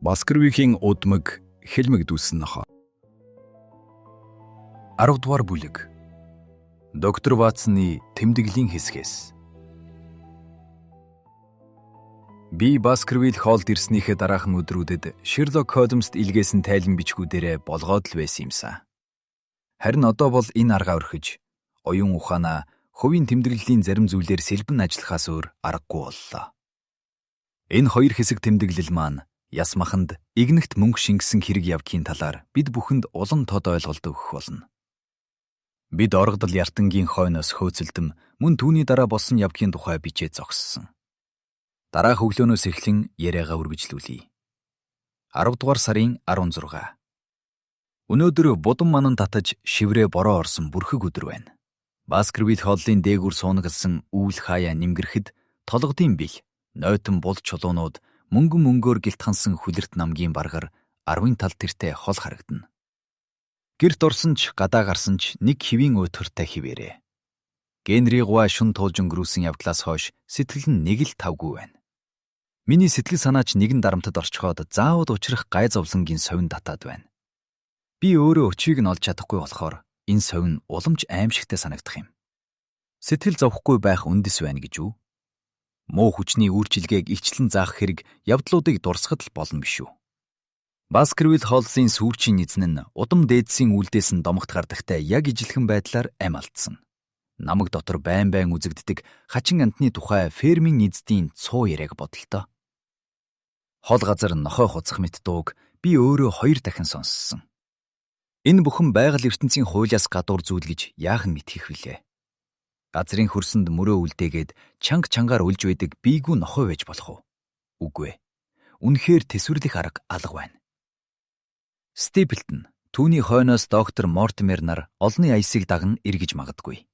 Баскервихийн удмаг хэлмэгдүүлсэн нохоо. 10 дугаар бүлэг. Доктор Ватсоны тэмдэглэлийн хэсгээс. Би Баскервиль Холлд ирснийхээ дараахан өдрүүдэд Шерлок Холмст илгээсэн тайлан бичгүүдээрээ болгоод л байсан юмсан. Харин одоо бол энэ аргаа орхиж, оюун ухаанаа хувийн тэмдэглэлийн зарим зүйлээр сэлбэн ажиллахаас өөр аргагүй боллоо. Энэ хоёр хэсэг тэмдэглэл маань яс маханд игнэгт мөнгө шингэсэн хэрэг явдгийн талаар бид бүхэнд улам тод ойлголт өгөх болно. Бид оргодол Яртангийн хойноос хөөцөлдөм мөн түүний дараа болсон явдгийн тухай бичээд зогссон. Дараах өглөөнөөс эхлэн яриагаа үргэлжлүүлье. 10 дугаар сарын 16. Өнөөдөр будам манан татаж шиврээ бороо орсон бүрхэг өдөр байна. Баскервиль Холлын дээгүр суунагалсан үүл хаяа нимгэрхэд толгодын бил, нойтон бул чулуунууд мөнгөөр гэлтхансан хүлэрт намгийн баргар 10-ын тал тэртээ хол харагдана. Гэрт орсон ч гадаа гарсан ч нэг хэвийн өтгөртэй хിവэрээ. Генри гуа шун туулж өнгөрүүлсэн явдлаас хойш сэтгэл нь нэг л тавгүй байна. Миний сэтгэл санаа ч нэгэн дарамтад орчхоод заавал учрах гай зовлонгийн совин татаад байна. Би өөрөө өчийг нь олж чадахгүй болохоор энэ совин уламж аимшигтай санагдах юм. Сэтгэл зовхгүй байх үндэс байна гэж үү? Муу хүчний үйлчилгээг илчлэн заах хэрэг явдлуудыг дурсахад л болно биш үү? Баскервиль Холлын сүүрчийн эзэн нь удам дээдсийн үлдээс нь домогт гардагтай яг ижилхэн байдлаар амь алдсан. Намаг дотор байн үзэгддэг хачин амтны тухай фермийн эздийн цуу яриаг бодолтой. Хол газар нохой хуцах мэт дууг би өөрөө 2 дахин сонссон. Энэ бүхэн байгаль ертөнцийн хуулиас гадуур зүйл гэж яахан мэдхийх вүлээ? Газрын хөрсөнд мөрөө үлдээгээд чангаар үлж байдаг бийгүү нохой байж болох уу? Үгүй ээ. Үнэхээр тэсвэрлэх арга алга байна. Стиплтон, түүний хойноос доктор Мортимер нар олонний аясыг даган эргэж магадгүй.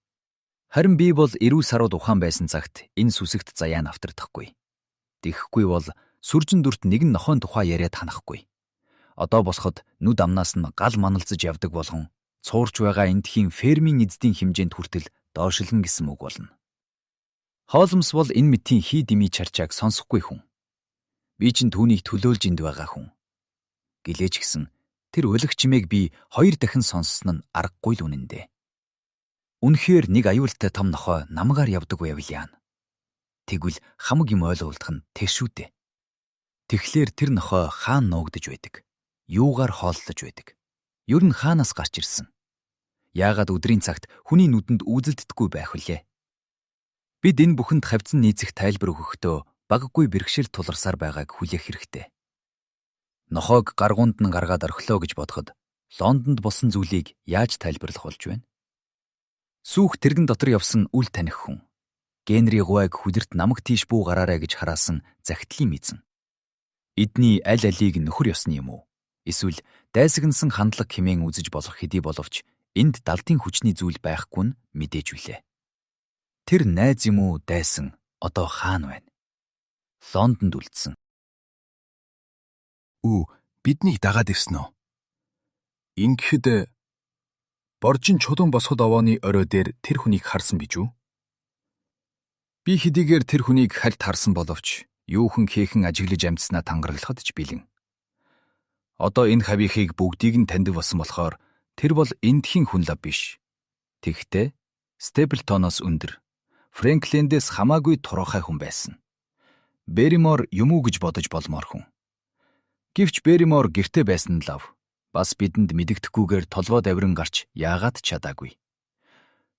Харин би бол эрүү сарууд ухаан байсан цагт энэ сүсэгт заяа навтардахгүй. Тэгэхгүй бол сүржин дүрт нэгэн нохойн тухай яриад ханахгүй. Одоо босоход нүд амнаас нь гал маналзаж явдаг болгон цуурч байгаа эндхийн фермийн эздийн хэмжээнд хүртэл доошлон гэсэн үг болно. Холмс бол энэ мэтийн хий дими чарчааг сонсохгүй хүн. Би чинь түүнийг төлөөлж энд байгаа хүн. Гэлээч гисэн тэр өлег чимээг би 2 дахин сонссон нь аргагүй л үнэндээ. Үнэхээр нэг аюултай том нохой намгаар явдаг байвал яана. Тэгвэл хамаг юм ойлгуулдах нь тэр шүү дээ. Тэгэхээр тэр нохой хаана нуугдж байдаг? Юугаар хооллож байдаг? Ер нь хаанаас гарч ирсэн? Яагаад өдрийн цагт хүний нүдэнд үзэлддэггүй байх вүлээ? Бид энэ бүхэнд хавцан нийцэх тайлбар өгөхдөө баггүй бэрхшээл тулгарсаар байгааг хүлээх хэрэгтэй. Нохойг гаргуунд нь гаргаад орхилоо гэж бодоход Лондонд болсон зүйлийг яаж тайлбарлах болж байна? Сүүх тэргэн дотор явсан үл таних хүн. Генри гуайг хүлэрт намаг тийш бүү гараарай гэж хараасан захидлын эзэн. Эдний аль алийг нөхөр ёсны юм уу? Эсвэл дайсагнасан хандлага хэмээн үзэж болох хэдий боловч энд далдын хүчний зүйл байхгүй нь мэдээж билээ. Тэр найз юм уу дайсан одоо хаана байна? Лондонд үлдсэн. Биднийг дагаад ирсэн үү? Ингэхэд боржин чулуун босоход овооны орой дээр тэр хүнийг харсан бич үү? Би хэдийгээр тэр хүнийг хальт харсан боловч юухан хийхэн ажиглаж амтснаа тангаргалахад ч бэлэн. Одоо энэ хавийнхыг бүгдийг нь таньдаг болсон болохоор тэр бол эндхийн хүн лав биш. Тэгтээ Степлтоноос өндөр, Фрэнклиндээс хамаагүй турхай хүн байсан. Берримор юм уу гэж бодож болмоор хүн. Гэвч Берримор гэртээ байсан нь лав. Бас бидэнд мэдэгдэхгүйгээр толгой даврин гарч яагаад чадаагүй.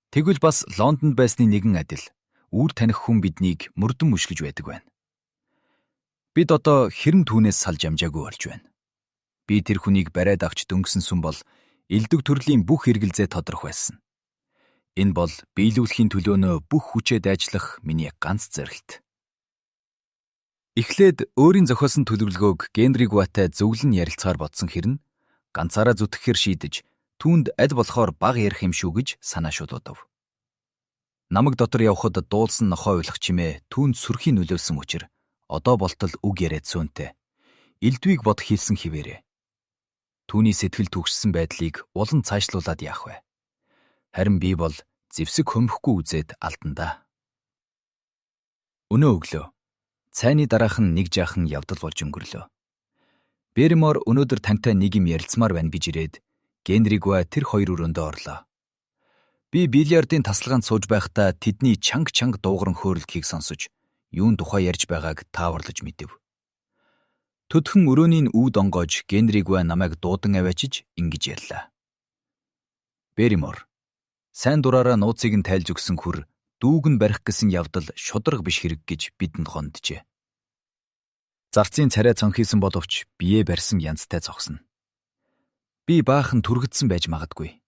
Тэгвэл бас Лондонд байсны нэгэн адил үүр таних хүн биднийг мөрдөн мушгиж байдаг байна. Бид одоо хэрэм түүнээс салж амжаагүй болж байна. Би тэр хүнийг бариад авч дөнгөсөн сүм бол элдэг төрлийн бүх эргэлзээ тодрох байсан. Энэ бол биелүүлэхийн төлөөнөө бүх хүчээ дайжлах миний ганц зорилт. Эхлээд өөрийн зохиосон төлөвлөгөөг Генри гуатай зөвлөн ярилцахаар бодсон хэрнэ ганцаараа зүтгэхээр шийдэж түүнд аль болохоор баг ярих юм шүү гэж санаа шүлгөдөв. Намаг дотор явхад дуулсан нохой уйлах чимээ түүнд сүрхий нөлөөлсөн учраас одоо болтол үг яриад сөөнтэй. Элдвийг бод хийсэн хിവэрээ. Түүний сэтгэл түгшсэн байдлыг улан цаашлуулад яах вэ? Харин би бол зэвсэг хөмөхгүй үзээд алдандаа. Өнөө өглөө цайны дараахан нэг жаахан явдал болж өнгөрлөө. Берримор өнөөдөр тантай нэг юм ярилцмаар байна гэж ирээд Генригва тэр хоёр өрөөндөө орлоо. Би бильярдын тасалгаанд сууж байхдаа тэдний чанга дуугаран хөөрөлдөхийг сонсож, юун тухай ярьж байгааг тааварлаж мэдэв. Төдхөн өрөөний үүд онгоож Генригва намайг дуудан аваачиж ингэж ярьлаа. Берримор, сайн дураараа нууцыг нь тайлж өгсөн хүр дүүг нь барих гэсэн явдал шударга биш хэрэг гэж бидэнд гонджээ. Зарцын царай цонхисэн боловч бие барьсан янзтай зогсно. Би баахан түргэтсэн байж магадгүй.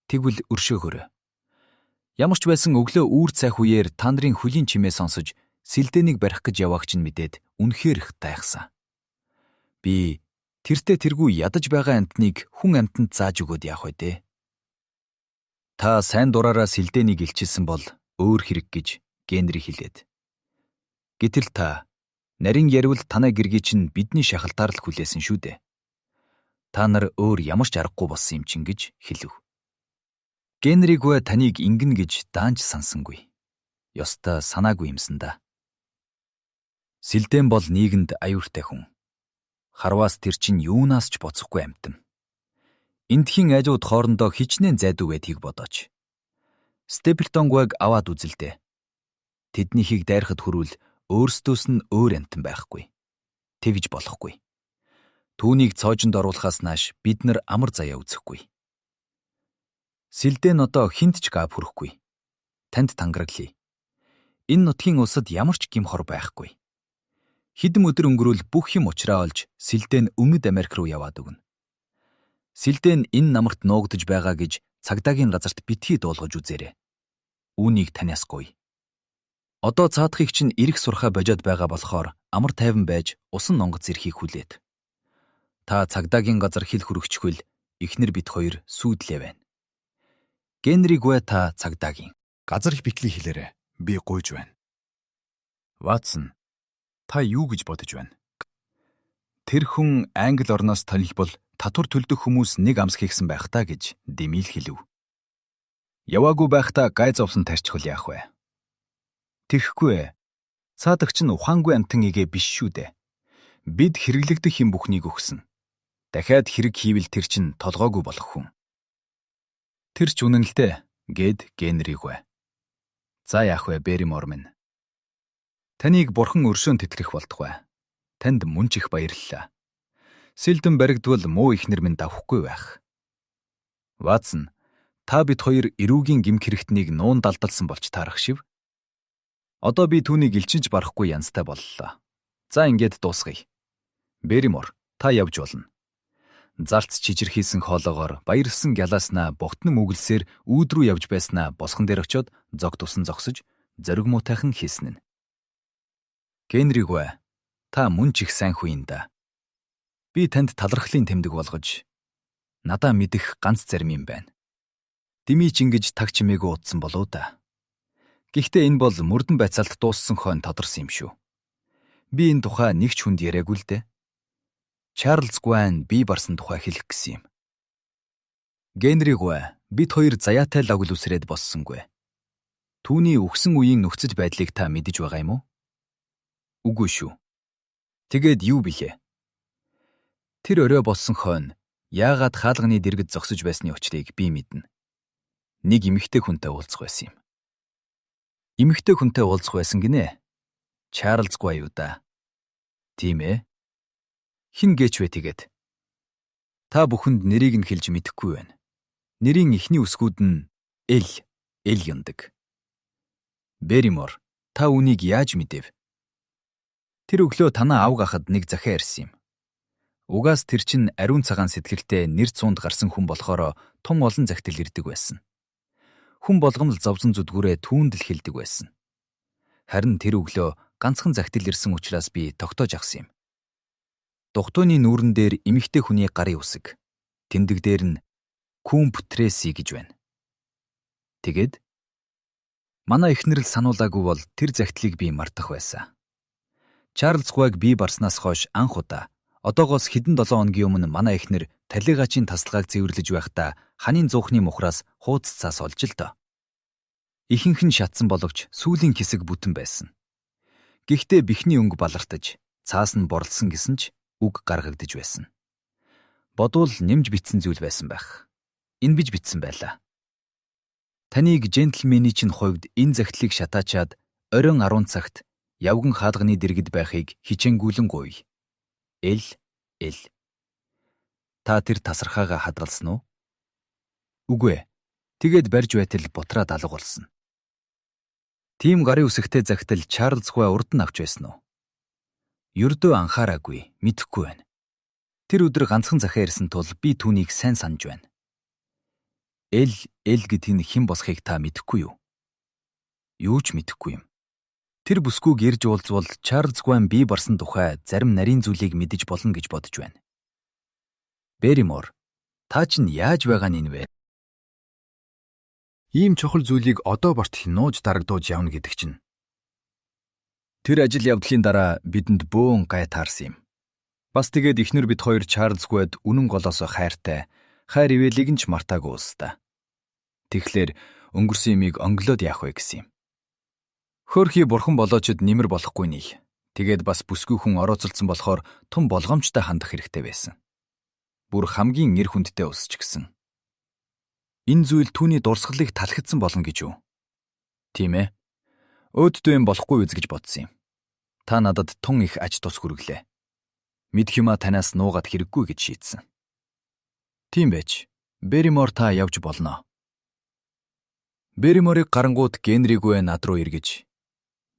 Тэгвэл өршөөгөөрэй. Ямар ч байсан өглөө үүр цайх үеэр та нарын хөлийн чимээ сонсож сэлдээнийг барих гэж яваагч нь мэдээд үнэхээр их тайхсан. Би тэртээ тэргүй ядаж байгаа амтныг хүн амтанд зааж өгөөд яах вэ дээ? Та сайн дураараа сэлдээнийг илчилсэн бол өөр хэрэг гэж Генри хэлээд. Гэтэл та нарийн ярил танай гэргий чинь бидний шахалтаар л хүлээсэн шүү дээ. Та нар өөр ямар ч аргагүй болсон юм чин гэж хэлв. Генригва таныг ингэн гэж даанч сансангүй. Ёстой санаагүй юмсан да. Сэлдээн бол нийгэмд аюуртай хүн. Харваас тэр чинь юунаас ч боцохгүй амтан. Эндхийн айжууд хоорондоо хичнээн зайдуу байдгийг бодооч. Степлтонгуйг аваад үзэлдэ. Тэднийхийг дайрахад хүрвэл өөрсдөөс нь өөр амтан байхгүй. Тэгж болохгүй. Түүнийг цоожинд оруулахаас нааш бид нар амар заяа үзэхгүй. Сэлдээн одоо хинт ч гав хүрэхгүй. Танд тангараглая. Энэ нутгийн улсад ямар ч гим хор байхгүй. Хэдэн өдөр өнгөрөөл бүх юм учраа олж Сэлдээн Өмнөд Америк руу яваад өгнө. Сэлдээн энэ намарт нуугдж байгаа гэж цагдаагийн газарт битгий дуулгаж үзээрэй. Үүнийг таниасгүй. Одоо цаадахыг чинь эрэх сурхаа божоод байгаа болохоор амар тайван байж усан нонгоц ирхийг хүлээд. Та цагдаагийн газар хил хүрэгчхвэл эхнэр бит хоёр сүйдлээ байна. Генригва та цагдаагийн Газар их битлий хэлээрэй. Би гуйж байна. Ватсон, та юу гэж бодож байна? Тэр хүн Англи орноос танилбол татвар төлдөх хүмүүс нэг амс хийгсэн байх та гэж Демил хэлв. Яваагүй байхдаа гай зовсон тарчхал яах вэ? Тэрхгүй. Цаадагч нь ухаангүй амтан игээ биш шүү дээ. Бид хэрэглэгдэх юм бүхнийг өгсөн. Дахиад хэрэг хийвэл тэр чинь толгоогүй болох хүн. Тэр ч үнэн л дээ гэд Генригва. За яах вэ Берримор минь? Таныг бурхан өршөөн тэтгэх болтугай. Танд мөн ч их баярлалаа. Сэлдэн баригдвал муу ихнэр минь давхгүй байх. Ватсон, та бид хоёр эрүүгийн гимх хэрэгтнийг нуун далдалсан болж таарах шив. Одоо би түүнийг илчилж барахгүй янзтай боллоо. За ингээд дуусгая. Берримор, та явж болно. Зарц чижирхийсэн хоолоогоор баярлсан гялааснаа богтон мүглсээр үүд рүү явж байснаа босгон дээр очиод зог тусан зогсож зориг муутайхан хийсэн нь. Генригва, та мөн ч их сайн хүн да. Би танд талархлын тэмдэг болгож надаа мэдэх ганц зарим юм байна. Дими ч ингэж таг чимээгүй утсан болоо да. Гэхдээ энэ бол мөрдөн байцаалт дууссан хойно тодорсон юм шүү. Би энэ тухай нэг ч хүнд яриаггүй л дээ. Чарлз Гуайн бие барсан тухай хэлэх гэсэн юм. Генригва, бид хоёр заяатай лагл үсрээд боссонгүй. Түүний өгсөн үеийн нөхцөл байдлыг та мэдэж байгаа юм уу? Үгүй шүү. Тэгээд юу билээ? Тэр орой болсон хойно яагаад хаалганы дэргэд зогсож байсны учрыг би мэднэ. Нэг эмэгтэй хүнтэй уулзах байсан юм. Эмэгтэй хүнтэй уулзах байсан гинэ. Чарлз Гуай юу да? Тийм ээ. Хин гээч вэ тэгээд? Та бүхэнд нэрийг нь хэлж мэдэхгүй байна. Нэрийн эхний үсгүүд нь Эл яндаг. Берримор, та үнийг яаж мэдэв? Тэр өглөө танаа авг ахад нэг захиа ирсэн юм. Угаас тэр чинь ариун цагаан сэтгэлтэй нэр цуунд гарсан хүн болохоор том олон захидал ирдэг байсан. Хүн болгон л зовзон зүдгүүрээ түүнд л хэлдэг байсан. Харин тэр өглөө ганцхан захидал ирсэн учраас би тогтоож авсан юм. Дугтууны нүүрэн дээр эмэгтэй хүний гарын үсэг. Тэмдэг дээр нь Кумп Тресси гэж байна. Тэгээд манай эхнэр л сануулаагүй бол тэр захидлыг би мартах байсан. Чарлз Гуайг би барснаас хойш анх удаа одоогоос хэдэн 7 хоногийн өмнө манай эхнэр талигачийн тасалгааг цэвэрлэж байхдаа ханийн зуухны мухраас хуудас цаас олж л доо. Ихэнх нь шатсан боловч сүүлийн хэсэг бүтэн байсан. Гэхдээ бихний өнгө балартаж, цаас нь борлсон гэсэн ч үг гаргагдж байсан. Бодвол нэмж бичсэн зүйл байсан байх. Энэ бич бичсэн байлаа. Таныг джентльмений чинь хувьд энэ захидлыг шатаачаад оройн 10 цагт явган хаалганы дэргэд байхыг хичээнгүүлэн гуй. Эл. Та тэр тасархаага хадгалсан уу? Үгүй ээ. Тэгээд барьж байтал бутраад алга болсон. Тийм гарын үсэгтэй захидал Чарлз Гуай урд нь авч байсан уу? Ердөө анхаараагүй, мэдэхгүй байна. Тэр өдөр ганцхан захиа ирсэн тул би түүнийг сайн санаж байна. Эл гэд энэ хэн босхийг та мэдэхгүй юу? Юу ч мэдэхгүй юм. Тэр бүсгүйг ирж уулзвал Чарлз Гуайн бие барсан тухай зарим нарийн зүйлийг мэдэж болно гэж бодож байна. Берримор, та чинь яаж байгаа нь вэ? Ийм чухал зүйлийг одоо барт нууж дарагдуулж явна гэдэг чинь. Тэр ажил явдлын дараа бидэнд бөөн гай таарсан юм. Бас тэгээд эхнэр бид хоёр Чарлз Гуайд үнэн голоосоо хайртай, хайр ивэлийг нь ч мартаагүй уустаа. Тэгэхээр өнгөрсөн юмыг онглоод яах вэ гэсэн юм. Хөөрхий бурхан болоочд нэмэр болохгүй нэг. Тэгээд бас бүсгүй хүн орооцолцсон болохоор том болгоомжтой хандах хэрэгтэй байсан. Бүр хамгийн нэр хүндтэй ус ч гэсэн. Энэ зүйл түүний дурсгалыг талхидсан болно гэж юу? Тийм ээ. Өөддөө юм болохгүй үз гэж бодсон юм. Та надад тун их аж тус хүргэлээ. Мэдх юма танаас нуугаад хэрэггүй гэж шийдсэн. Тийм байж. Берримор та явж болно. Берриморыг гарангууд Генриггүй над руу эргэж.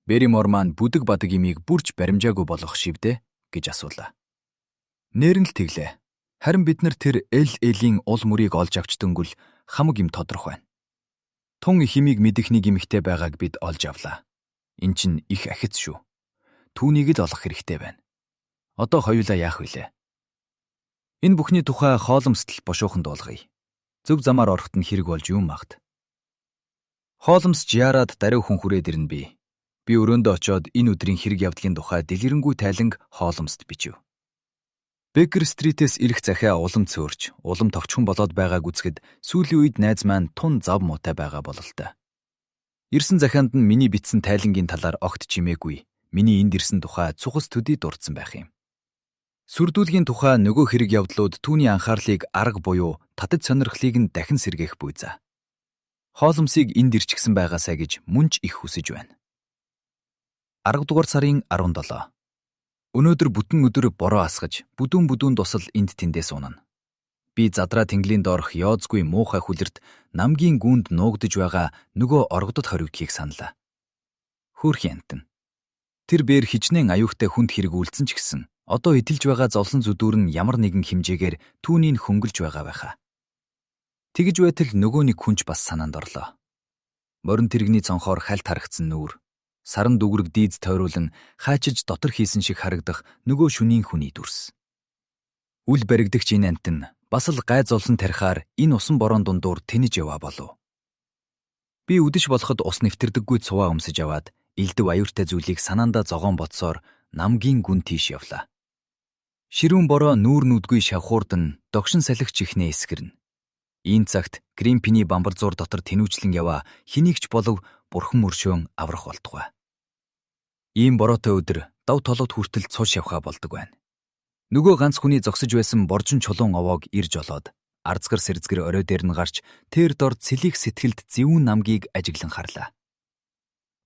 Берримор маань бүдэг бадаг имийг бүрч баримжаагүй болох шивдэ гэж асуулаа. Нэрэн л тэглээ. Харин бид нар тэр Элийн ул мөрийг олж авч дөнгөл хамаг юм тодорхой байна. Тун их имийг мэдэх нэг эмэгтэй байгааг бид олж авлаа. Эн чинь их ахиц шүү. Түүнийг л олох хэрэгтэй байна. Одоо хоёулаа яах вүлээ? Энэ бүхний тухай хооломсдол бошуухан дуулгая. Зөв замаар орохт нь хэрэг болж юм магт. Хооломсж яарад даруй хүн хүрээд ирнэ би. Би өрөөндөө очиод энэ өдрийн хэрэг явдлын тухай дэлгэрэнгүй тайланг хооломсд бичив. Бекер стритээс ирэх захиа улам цөөрч, улам товчхон болоод байгааг үзэхэд сүүлийн үед найз маань тун зав муутай байгаа бололтой. Ирсэн захианд нь миний бичсэн тайлангийн талаар огт чимээгүй. Миний энд ирсэн тухай цухас төдий дурдсан байх юм. Сүрдүүлгийн тухай нөгөө хэрэг явдлууд түүний анхаарлыг арга буюу татаж сонирхлыг нь дахин сэргээх буйзаа. Хооломсыг энд ирчихсэн байгаасаа гэж мөнч их хүсэж байна. 10 дугаар сарын 17. Өнөөдөр бүтэн өдөр бороо асгаж, бүдүүн тусал энд тэндээс унана. Би задраа тэнглийн доорх ёозгүй муухай хүлэрт намгийн гүнд нуугдж байгаа нөгөө оргодод хоригдхийг саналаа. Хөөрхий амтэн. Тэр бээр хичнээн аюухтай хүнд хэрэг үйлдсэн ч гэсэн одоо эдэлж байгаа зовлон зүдүүр нь ямар нэгэн хэмжээгээр түүнийг хөнгөлж байгаа байхаа. Тэгж байтал нөгөө нэг хүнч бас санаанд орлоо. Морин тэрэгний цонхоор хальт харагдсан нүүр, саран дүгрэг дийз тойруулан хаачиж дотор хийсэн шиг харагдах нөгөө шөнийн хүний дүрс. Үл баригдагч энэ амтэн бас л гай зовлон тарихаар энэ усан борон дундуур тэнэж яваа болов. Би үдэш болоход ус нэвтэрдэггүй цуваа өмсөж аваад элдв аюуртай зүйлийг санаандаа зогоон бодсоор намгийн гүн тийш явлаа. Ширүүн бороо нүүр нүдгүй шавхуурдан догшин салхич ихнээ эсгэрнэ. Ийм цагт Гримпиний бамбарзуур дотор тэнүүчлэн яваа хэнийгч болов бурхан мөршөөн аврах болтугай. Ийм бороотой өдөр дав толгод хүртэл цуш явхаа болдог байна. Нөгөө ганц хүний зогсож байсан боржин чулуун овоог ирж олоод арцгар сэрзгэр орой дээр нь гарч тэр дор цэлих сэтгэлд зэвүүн намгийг ажиглан харлаа.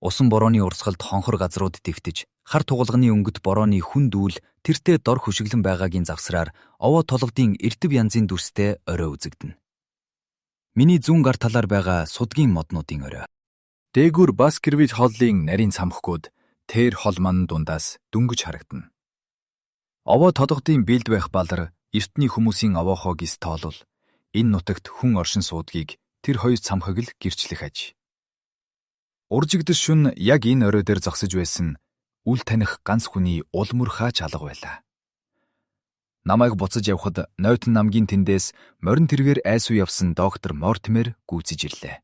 Усан борооны урсгалд хонхор газрууд дэвтэж, хар тугалганы өнгөт борооны хүн дүүл тэртээ дор хөшиглэн байгаагийн завсраар овоо толгодын эрдэв янзын дүрстэй орой үзэгдэнэ. Миний зүүн гар талаар байгаа судгийн моднуудын орой. Дээгүр Баскервиль хооллын нарийн цамхгууд тэр хол ман дундаас дүнгэж харагдана. Овоо толгодын бэлд байх балар эртний хүмүүсийн овоохоо гис тоолол энэ нутагт хүн оршин суудгийг тэр хоёр цамхаг л гэрчлэх аж. Уржигдэл шүн яг энэ орой дээр зогсож байсан үл таних ганц хүний улмөр хаач алга байлаа. Намайг буцаж явхад Нойтон намгийн тэндээс морин тэргээр айсуу явсан доктор Мортимер гүйцэж ирлээ.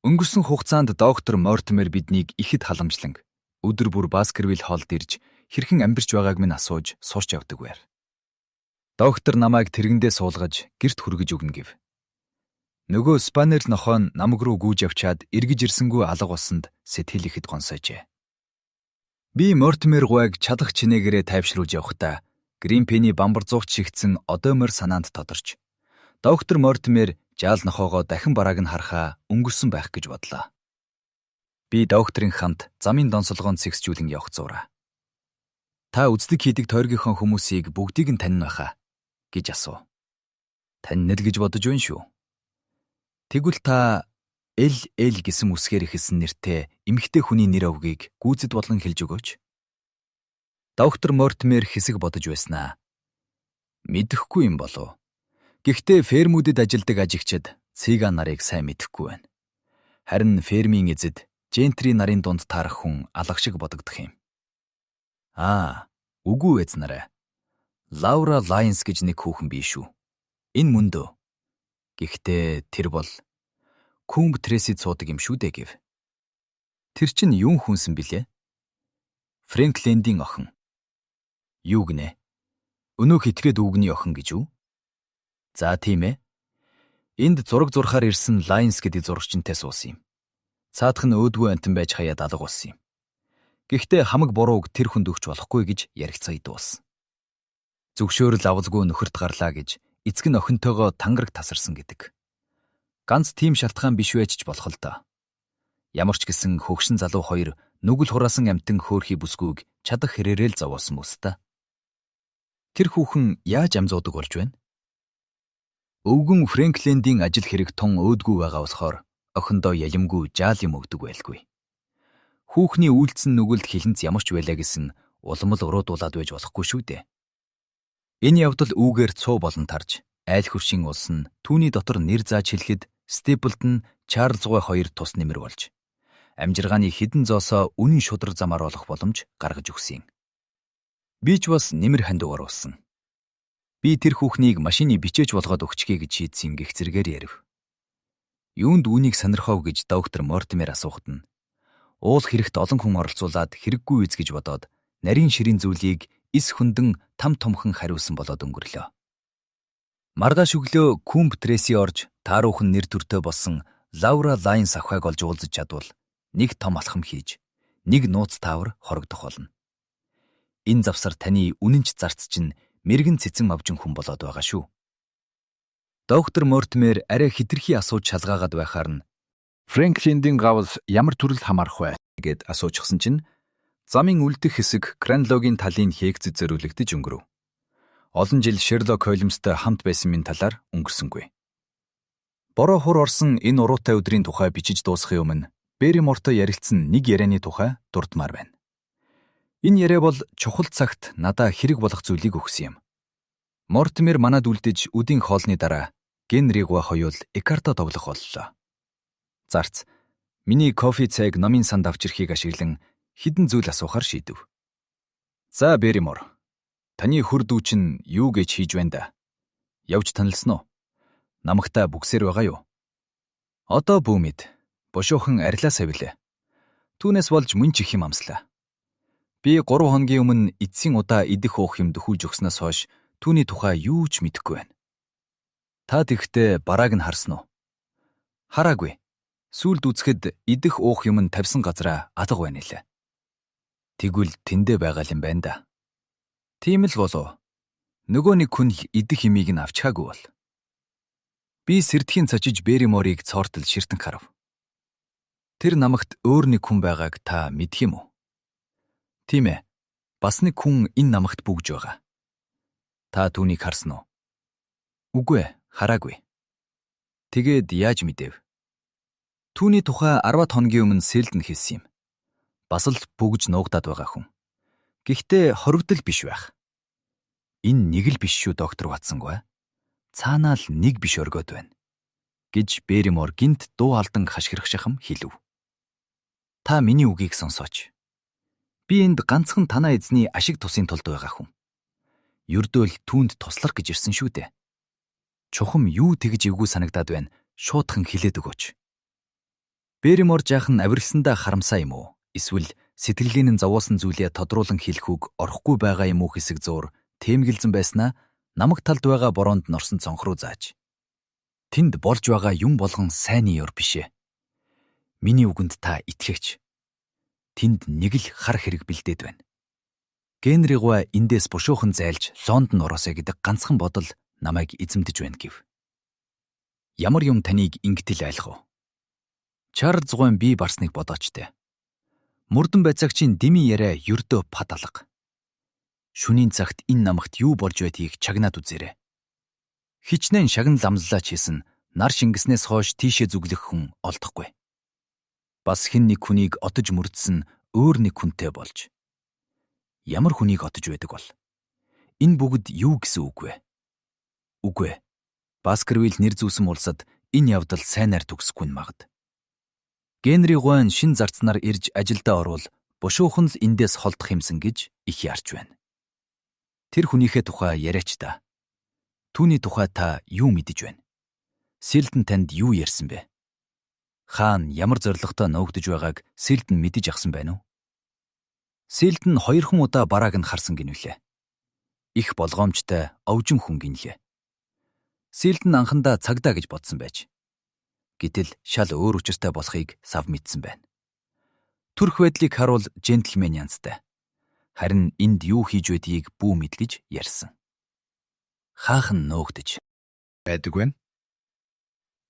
Өнгөрсөн хугацаанд доктор Мортимер биднийг ихэд халамжлан өдөр бүр Баскервиль хоолд ирж хэрхэн амьдарч байгааг минь асууж сурч явдаг байр. Доктор намайг тэргэндээ суулгаж гэрт хүргэж өгнө гэв. Нөгөө Спанер нохоо намаг руу гүйж явчаад эргэж ирсэнгүй алга болсонд сэтгэл ихэд гонсойжээ. Би Мортимер гуайг чадах чинээгээрээ тайвшруулж явахдаа Гринпений бамбар зуугч шигдсэн одоо морь санаанд тодорч доктор Мортимер жаал нохоогоо дахин барааг нь харахаа өнгөрсөн байх гэж бодлоо. Би докторын хамт замын донсолгоонд сэгсжүүлэн явах зураа. Та үздэг хийдэг тойргийнхоо хүмүүсийг бүгдийг нь таньна байхаа гэж асуув. Таньна л гэж бодож байна шүү. Тэгвэл та Эл гэсэн үсгээр ихэлсэн нэртэй эмэгтэй хүний нэр овгийг гүйцэд болон хэлж өгөөч. Доктор Мортимер хэсэг бодож байснаа. Мэдэхгүй юм болов. Гэхдээ фермүүдэд ажилдаг ажигчид цыган нарыг сайн мэдэхгүй байна. Харин фермийн эзэд жентри нарын дунд таарах хүн алга шиг бодогдох юм. Үгүй эз нараа. Лаура Лайнс гэж нэг хүүхэн бий шүү. Энэ мөн дөө. Гэхдээ тэр бол Кумб Тресид суудаг юм шүү дээ гэв. Тэр чинь юун хүнсэн билээ? Фрэнклендийн охин. Юу гинэ? Өнөө хитрээд үгний охин гэж үү? За тийм ээ. Энд зураг зурхаар ирсэн Лайнс гэдэг зурагчтай суусан юм. Цаадах нь өөдгөө амтан байж хаяад алга болсон юм. Гэхдээ хамаг бурууг тэр хүнд өгч болохгүй гэж ярилцаад дууссан. Зөвшөөрөл авалгүй нөхөрт гарлаа гэж эцэг нь охинтойгоо тангараг тасарсан гэдэг. Ганц тийм шалтгаан биш байж ч болох л доо. Ямар ч гэсэн хөгшин залуу хоёр нүгэл хураасан амтан хөөрхий бүсгүйг чадах хэрээрээ л зовоосон мөс та. Тэр хүүхэн яаж амзуудаг болж байна? Өвгөн Фрэнклендийн ажил хэрэг тун өөдгүй байгаа болохоор охиндоо ялимгүй жаал юм өгдөг байлгүй. Хүүхний үйлдсэн нүгэлд хилэнц ямар ч байлаа гэсэн уламл уруудуулаад байж болохгүй шүү дээ. Энэ явдал үүгээр цуу болон тарж, айл хөршийн улс нь түүний дотор нэр зааж хэлэхэд Степлтон Чарлз гой хоёр тус нэмэр болж, амжиргааны хідэн зоосоо үнэн шудар замаар олох боломж гаргаж өгсөн юм. Би ч бас нэмэр ханд угаруулсан. Би тэр хүүхнийг машины бичээж болгоод өгчхий гэж шийдсэн гих зэрэгээр ярив. Юунд үүнийг сонирхов гэж доктор Мортимер асуухад нь уул хэрэгт олон хүн оролцуулаад хэрэггүй үз гэж бодоод нарийн ширийн зүйлийг эс хөндөн там томхон хариулсан болоод өнгөрлөө. Маргааш өглөө Кумб Треси орж тааруухан нэр төртөө болсон Лаура Лайнс ахайг олж уулзаж чадвал нэг том алхам хийж, нэг нууц таавар хорогдох болно. Энэ завсар таны үнэнч зарц чинь мэрэгэн цэцэн мавжин хүн болоод байгаа шүү. Доктор Мортимер арай хитрхи асууж шалгаагаад байхаар нь Фрэнклендийн гавс ямар төрөл хамаарах вэ гэд асуучихсан чинь замын үлдэх хэсэг Кранлогийн талын хээгцэд зориулагдж өнгөрөв. Олон жил Шерлок Холмстой хамт байсан минь талаар өнгөрсөнгүй. Бороо хур орсон энэ уруутай өдрийн тухай бичиж дуусгахын өмнө Берримортой ярилцсан нэг ярианы тухай дурдмаар байна. Энэ яриа бол чухал цагт надаа хэрэг болох зүйлийг өгсөн юм. Мортимер манад үлдэж үдийн хоолны дараа Генригва хоёул Экарто тоглох боллоо. Зарц, миний кофе цайг номын санд авч ирэхийг ашиглан хідэн зүйл асуухаар шийдэв. За Берримор, таны хөр дүү чинь юу гэж хийж байна да? Явж танилсан уу? Намагтаа бүгсээр байгаа юу? Одоо бүү мэд. Бушуухан арилаа савилаа. Түүнээс болж мөн ч их юм амслаа. Би 3 хоногийн өмнө эцсийн удаа идэх уух юм дөхүүлж өгснөөс хойш түүний тухай юу ч мэдэхгүй байна. Та тэгтээ барааг нь харсан уу? Хараагүй. Сүүлд үзэхэд идэх уух юм нь тавьсан газараа алга байна лээ. Тэгвэл тэндээ байгаа юм байна да. Тийм л болов. Нөгөө нэг хүн идэх имийг нь авчаагүй бол. Би сэрдэхийн цочиж Берриморыг цоортол ширтэн харав. Тэр намагт өөр нэг хүн байгааг та мэдх юм уу? Тийм ээ. Бас нэг хүн энэ намагт бүгж байгаа. Та түүнийг харсан уу? Үгүй ээ, хараагүй. Тэгээд яаж мэдэв? Түүний тухай 10 хоногийн өмнө сэлдэн хэлсэн юм. Бас л бүгж нуугдаад байгаа хүн. Гэхдээ хоригдол биш байх. Энэ нэг л биш шүү доктор Ватсонгүй. Цаанаа л нэг биш оргиод байна. Гэж Берримор гинт дуу алдан хашгирах шахам хэлв. Та миний үгийг сонсооч. Би энд ганцхан танаа эзний ашиг тусын тулд байгаа хүн. Ердөөл түүнд туслах гэж ирсэн шүү дээ. Чухам юу тэгж эвгүй санагдаад байна. Шуудхан хэлээд өгөөч. Берримор жаахан авирлсандаа харамсаа юм уу? Эсвэл сэтгэлийн нь зовоосон зүйлээ тодруулан хэлэх үг орохгүй байгаа юм уу хэсэг зуур тэмгэлзэн байснаа намаг талд байгаа бороонд норсон цонх руу зааж. Тэнд болж байгаа юм болгон сайнны ёр бишээ. Миний үгэнд та итгэгч. Тэнд нэг л хар хэрэг бэлдээд байна. Генригua эндээс бушуухан зайлж Лондон ороосэй гэдэг ганцхан бодол намайг эзэмдэж байна гэв. Ямар юм таныг ингэтэл айлах вэ? Чарлз гуйн бие барсныг бодооч те. Мөрдөн байцаагчийн дэмий яриа ердөө пад алга. Шүнийн цагт энэ намагт юу болж байдгийг чагнаад үзээрэй. Хичнээн шагнал амлалаач хийсэн нар шингэснээс хойш тийшээ зүглэх хүн олдохгүй. Бас хэн нэг хүнийг отож мөрдсөн өөр нэг хүнтэй болж. Ямар хүнийг отож байдаг бол? Энэ бүгд юу гэсэн үг вэ? Үгүй ээ. Баскервилл нэр зүүсэн улсад энэ явдал сайнаар төгсөхгүй нь магад. Генригуа шин зарцнаар ирж ажилдаа орвол бушуухан л эндээс холдох юмсан гэж их яарч байна. Тэр хүнийхээ тухай яриач та. Түүний тухай та юу мэдэж байна? Сэлдэн танд юу ярьсан бэ? Хаан ямар зоригтой нөөгдөж байгааг Сэлдэн мэдэж ахсан байна уу? Сэлдэн 2 удаа барааг нь харсан гинүлээ. Их болгоомжтой овжин хүн гинлээ. Сэлдэн анхандаа цагдаа гэж бодсон байж. Гэтэл шал өөр учиртай болохыг сав мэдсэн байна. Төрх байдлыг харуул джентльмен янзтай. Харин энд юу хийж байдгийг бүү мэдлэж ярьсан. Хаахан нөөгдөж Байдаг байна.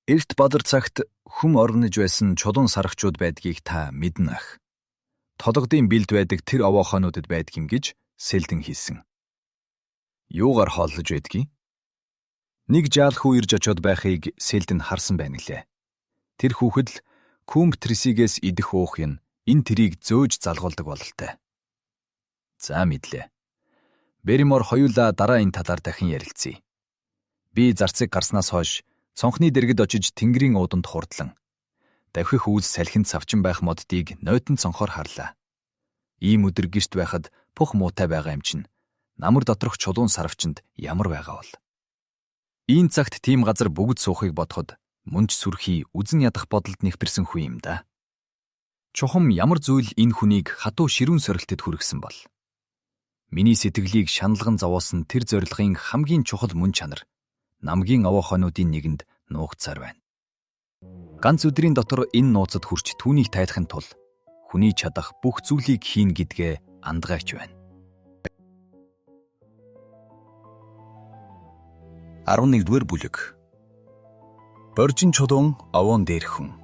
Эрт бадар цагт хүм оргонож байсан чулуун сарагчууд байдгийг та мэднэ ах. Толгодын бэлд байдаг тэр овоохонуудад байдгийм гэж Сэлдэн хэлсэн. Юугаар хооллож байдгийг? Нэг жаалхуу ирж очиод байхыг Сэлдэн харсан байна лээ. Тэр хүүхэд л Күмб Тресигээс идэх уух юм энэ тэрийг зөөж залгуулдаг бололтой. За мэдлээ. Берримор хоёулаа дараа энэ талаар дахин ярилцъя. Би зарцыг гарснаас хойш цонхны дэргэд очиж тэнгэрийн ууданд хурдлан давхих үүс салхинд савчин байх моддыг нойтон цонхоор харлаа. Ийм өдөр гэрт байхад пух муутай байгаа юм чинь намар доторх чулуун сарвчинд ямар байгаа бол. Ийм цагт тийм газар бүгд суухыг бодоход мөнч сүрхий үзэн ядах бодолд нэвтэрсэн хүн юм да. Чухам ямар зүйл энэ хүнийг хатуу ширүүн сорилтод хүргэсэн бол. Миний сэтгэлийг шаналган зовоосон тэр зорилгын хамгийн чухал мөн чанар намгийн овоохонуудын нэгэнд нуугдсаар байна. Ганц өдрийн дотор энэ нууцад хүрч түүнийг тайлахын тулд хүний чадах бүх зүйлийг хийн гэдгээ андгаач байна. 11-р бүлэг. Боржин чулуун овоон дээрх хүн.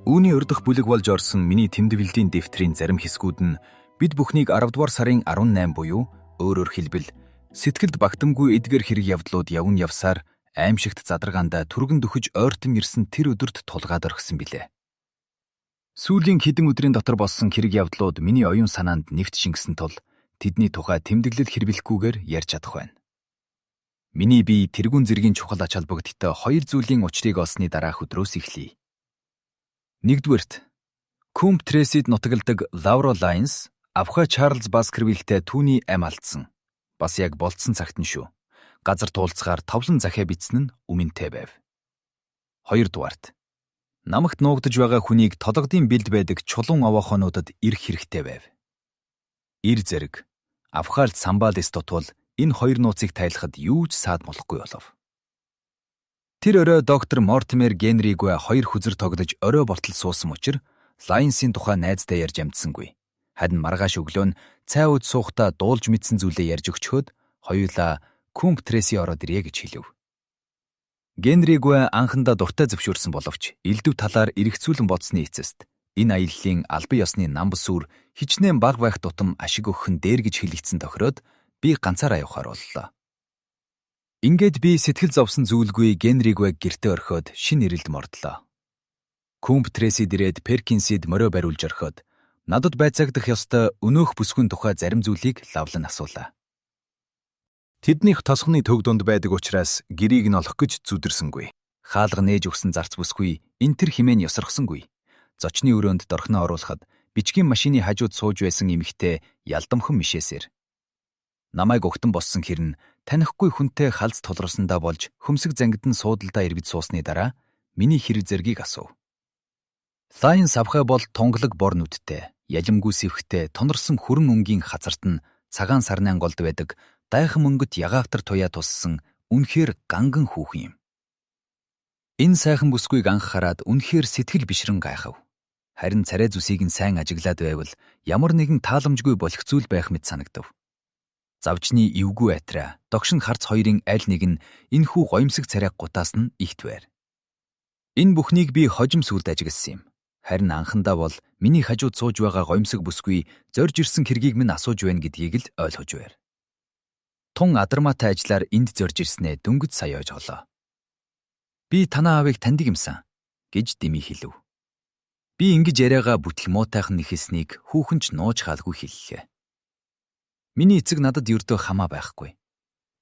Үүний урдах бүлэг болж орсон миний тэмдэглэлийн дэвтрийн зарим хэсгүүд нь бид бүхнийг 10-р сарын 18 буюу өөрөөр хэлбэл сэтгэлд багтамгүй эдгээр хэрэг явдлууд явн явсаар аимшигт задаргаандаа түргэн дөхөж ойртон ирсэн тэр өдөрт тулгаад орхисон билээ. Сүүлийн хэдэн өдрийн дотор болсон хэрэг явдлууд миний оюун санаанд нэвт шингэсэн тул тэдний тухай тэмдэглэл хэрэглэхгүйгээр ярьж чадах байна. Миний бие тэргүүн зэргийн чухал ач холбогдолтой 2 зүйлийн учрыг олсны дараах өдрөөс эхлэе. 1-дүгээрт Күмб Тресид нутагладаг Лавро Лайнс авхай Чарлз Баскервиллтэй түүний ам алдсан. Бас яг болцсон цагт нь шүү. Газар туулцгаар товлон захиа бичсэн нь өмнөтэй байв. 2-дүгээрт намагт нуугдж байгаа хүнийг толгодын бэлд байдаг чулуун овоохонуудад ирэх хэрэгтэй байв. Ир зэрэг авхайлт Самбалис тутвал энэ 2 нууцыг тайлахад юу ч саад болохгүй болов. Тэр орой доктор Мортимер Генригуа 2 хүзэр тогдож орой бортол суусан учраас Лайнсын тухай найзтай ярьж амжсангүй. Харин маргааш өглөө нь цай ууж суухдаа дуулж мэдсэн зүйлээ ярьж өгчхөөд хоёулаа Күмб Треси ороод ирье гэж хэлв. Генригуа анхандаа дуртай зөвшөөрсөн боловч элдв талаар эргэцүүлэн бодсны эцэст энэ аяллаа албан ёсны нам бүсүр хичнээн баг байх тутам ашиг өгөх нь дээр гэж хэлэгдсэн тохироод би ганцаараа явахаар боллоо. Ингээд би сэтгэл зовсон зүйлгүй Генригуаг гэртээ орхиод шинэ ирэлд мордлоо. Күмб Тресид ирээд Перкинсид морио бариулж орхиод надад байцаагдах ёстой өнөөх бүсгүйн тухай зарим зүйлийг лавлан асуулаа. Тэднийх тосгоны төг дунд байдаг учраас гэрийг нь олох гэж зүдэрсэнгүй. Хаалга нээж өгсөн зарц бүсгүй энэ төр химэн ёсрохсонгүй. Зочны өрөөнд дорхноо оруулахад бичгийн машины хажууд сууж байсан эмэгтэй ялдамхан мишээсээр намайг угтан боссон хэрн танихгүй хүнтэй халз толросондоо болж хөмсг зангид нь суудалдаа ирвэж суусны дараа миний хэрэг зэргийг асуув. Лайнс авхай бол тунгалаг бор нүдтэй, ялимгүй сэвхтэй, тонорсон хүрэн өнгийн хазарт нь цагаан сарны анголд байдаг дайхан мөнгөт ягаахтар туяа туссан үнэхээр ганган хүүхэн юм. Энэ сайхан бүсгүйг анх хараад үнэхээр сэтгэл бишрэн гайхав. Харин царай зүсийг нь сайн ажиглаад байвал ямар нэгэн тааламжгүй болох зүйл байх мэт санагдав. Завжны эвгүй айтраа, догшин харц хоёрын аль нэг нь энэхүү гоёмсог царайг гутаас нь ихт байр. Энэ бүхнийг би хожим сүлд ажигласан юм. Харин анхандаа бол миний хажууд сууж байгаа гоёмсог бүсгүй зорж ирсэн хэргийг минь асууж байна гэдгийг л ойлгож байр. Тун адармаатай ажиллаар энд зорж ирснээ дөнгөж сая ойлголоо. Би танаа аавыг таньдаг юмсан гэж Дими хэлв. Би ингэж яриагаа бүтэл муутайхан нэхэлснийг хүүхэн ч нууж хаалгүй хэллээ. Миний эцэг надад ердөө хамаа байхгүй.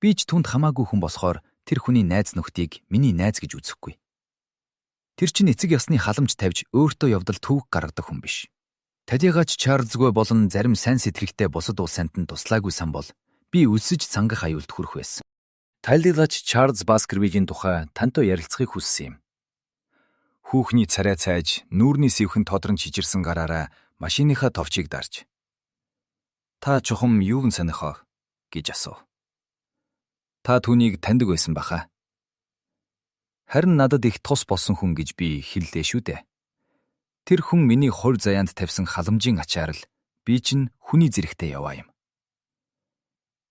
Би ч түнд хамаагүй хүн болохоор тэр хүний найз нөхдийг миний найз гэж үзэхгүй. Тэр чинь эцэг ясны халамж тавьж өөртөө явдал төвөг гаргадаг хүн биш. Талигач Чарльзгүй болон зарим сайн сэтгэгтэй бусад улсанд нь туслаагүй сан бол би өлсөж цангах аюулд хүрэх байсан. Талигач Чарльз Баскервилийн тухай тантай ярилцахыг хүссэн юм. Хүүхний царай цайж, нүүрний сэвхэн тодрон чижирсэн гараараа машиныхаа товчийг дарж. Та чухам юуг нь санах вэ гэж асуув. Та түүнийг таньдаг байсан баха. Харин надад их тус болсон хүн гэж би хэллээ шүү дээ. Тэр хүн миний хувь заяанд тавьсан халамжийн ачаар л би чинь хүний зэрэгтэй яваа юм.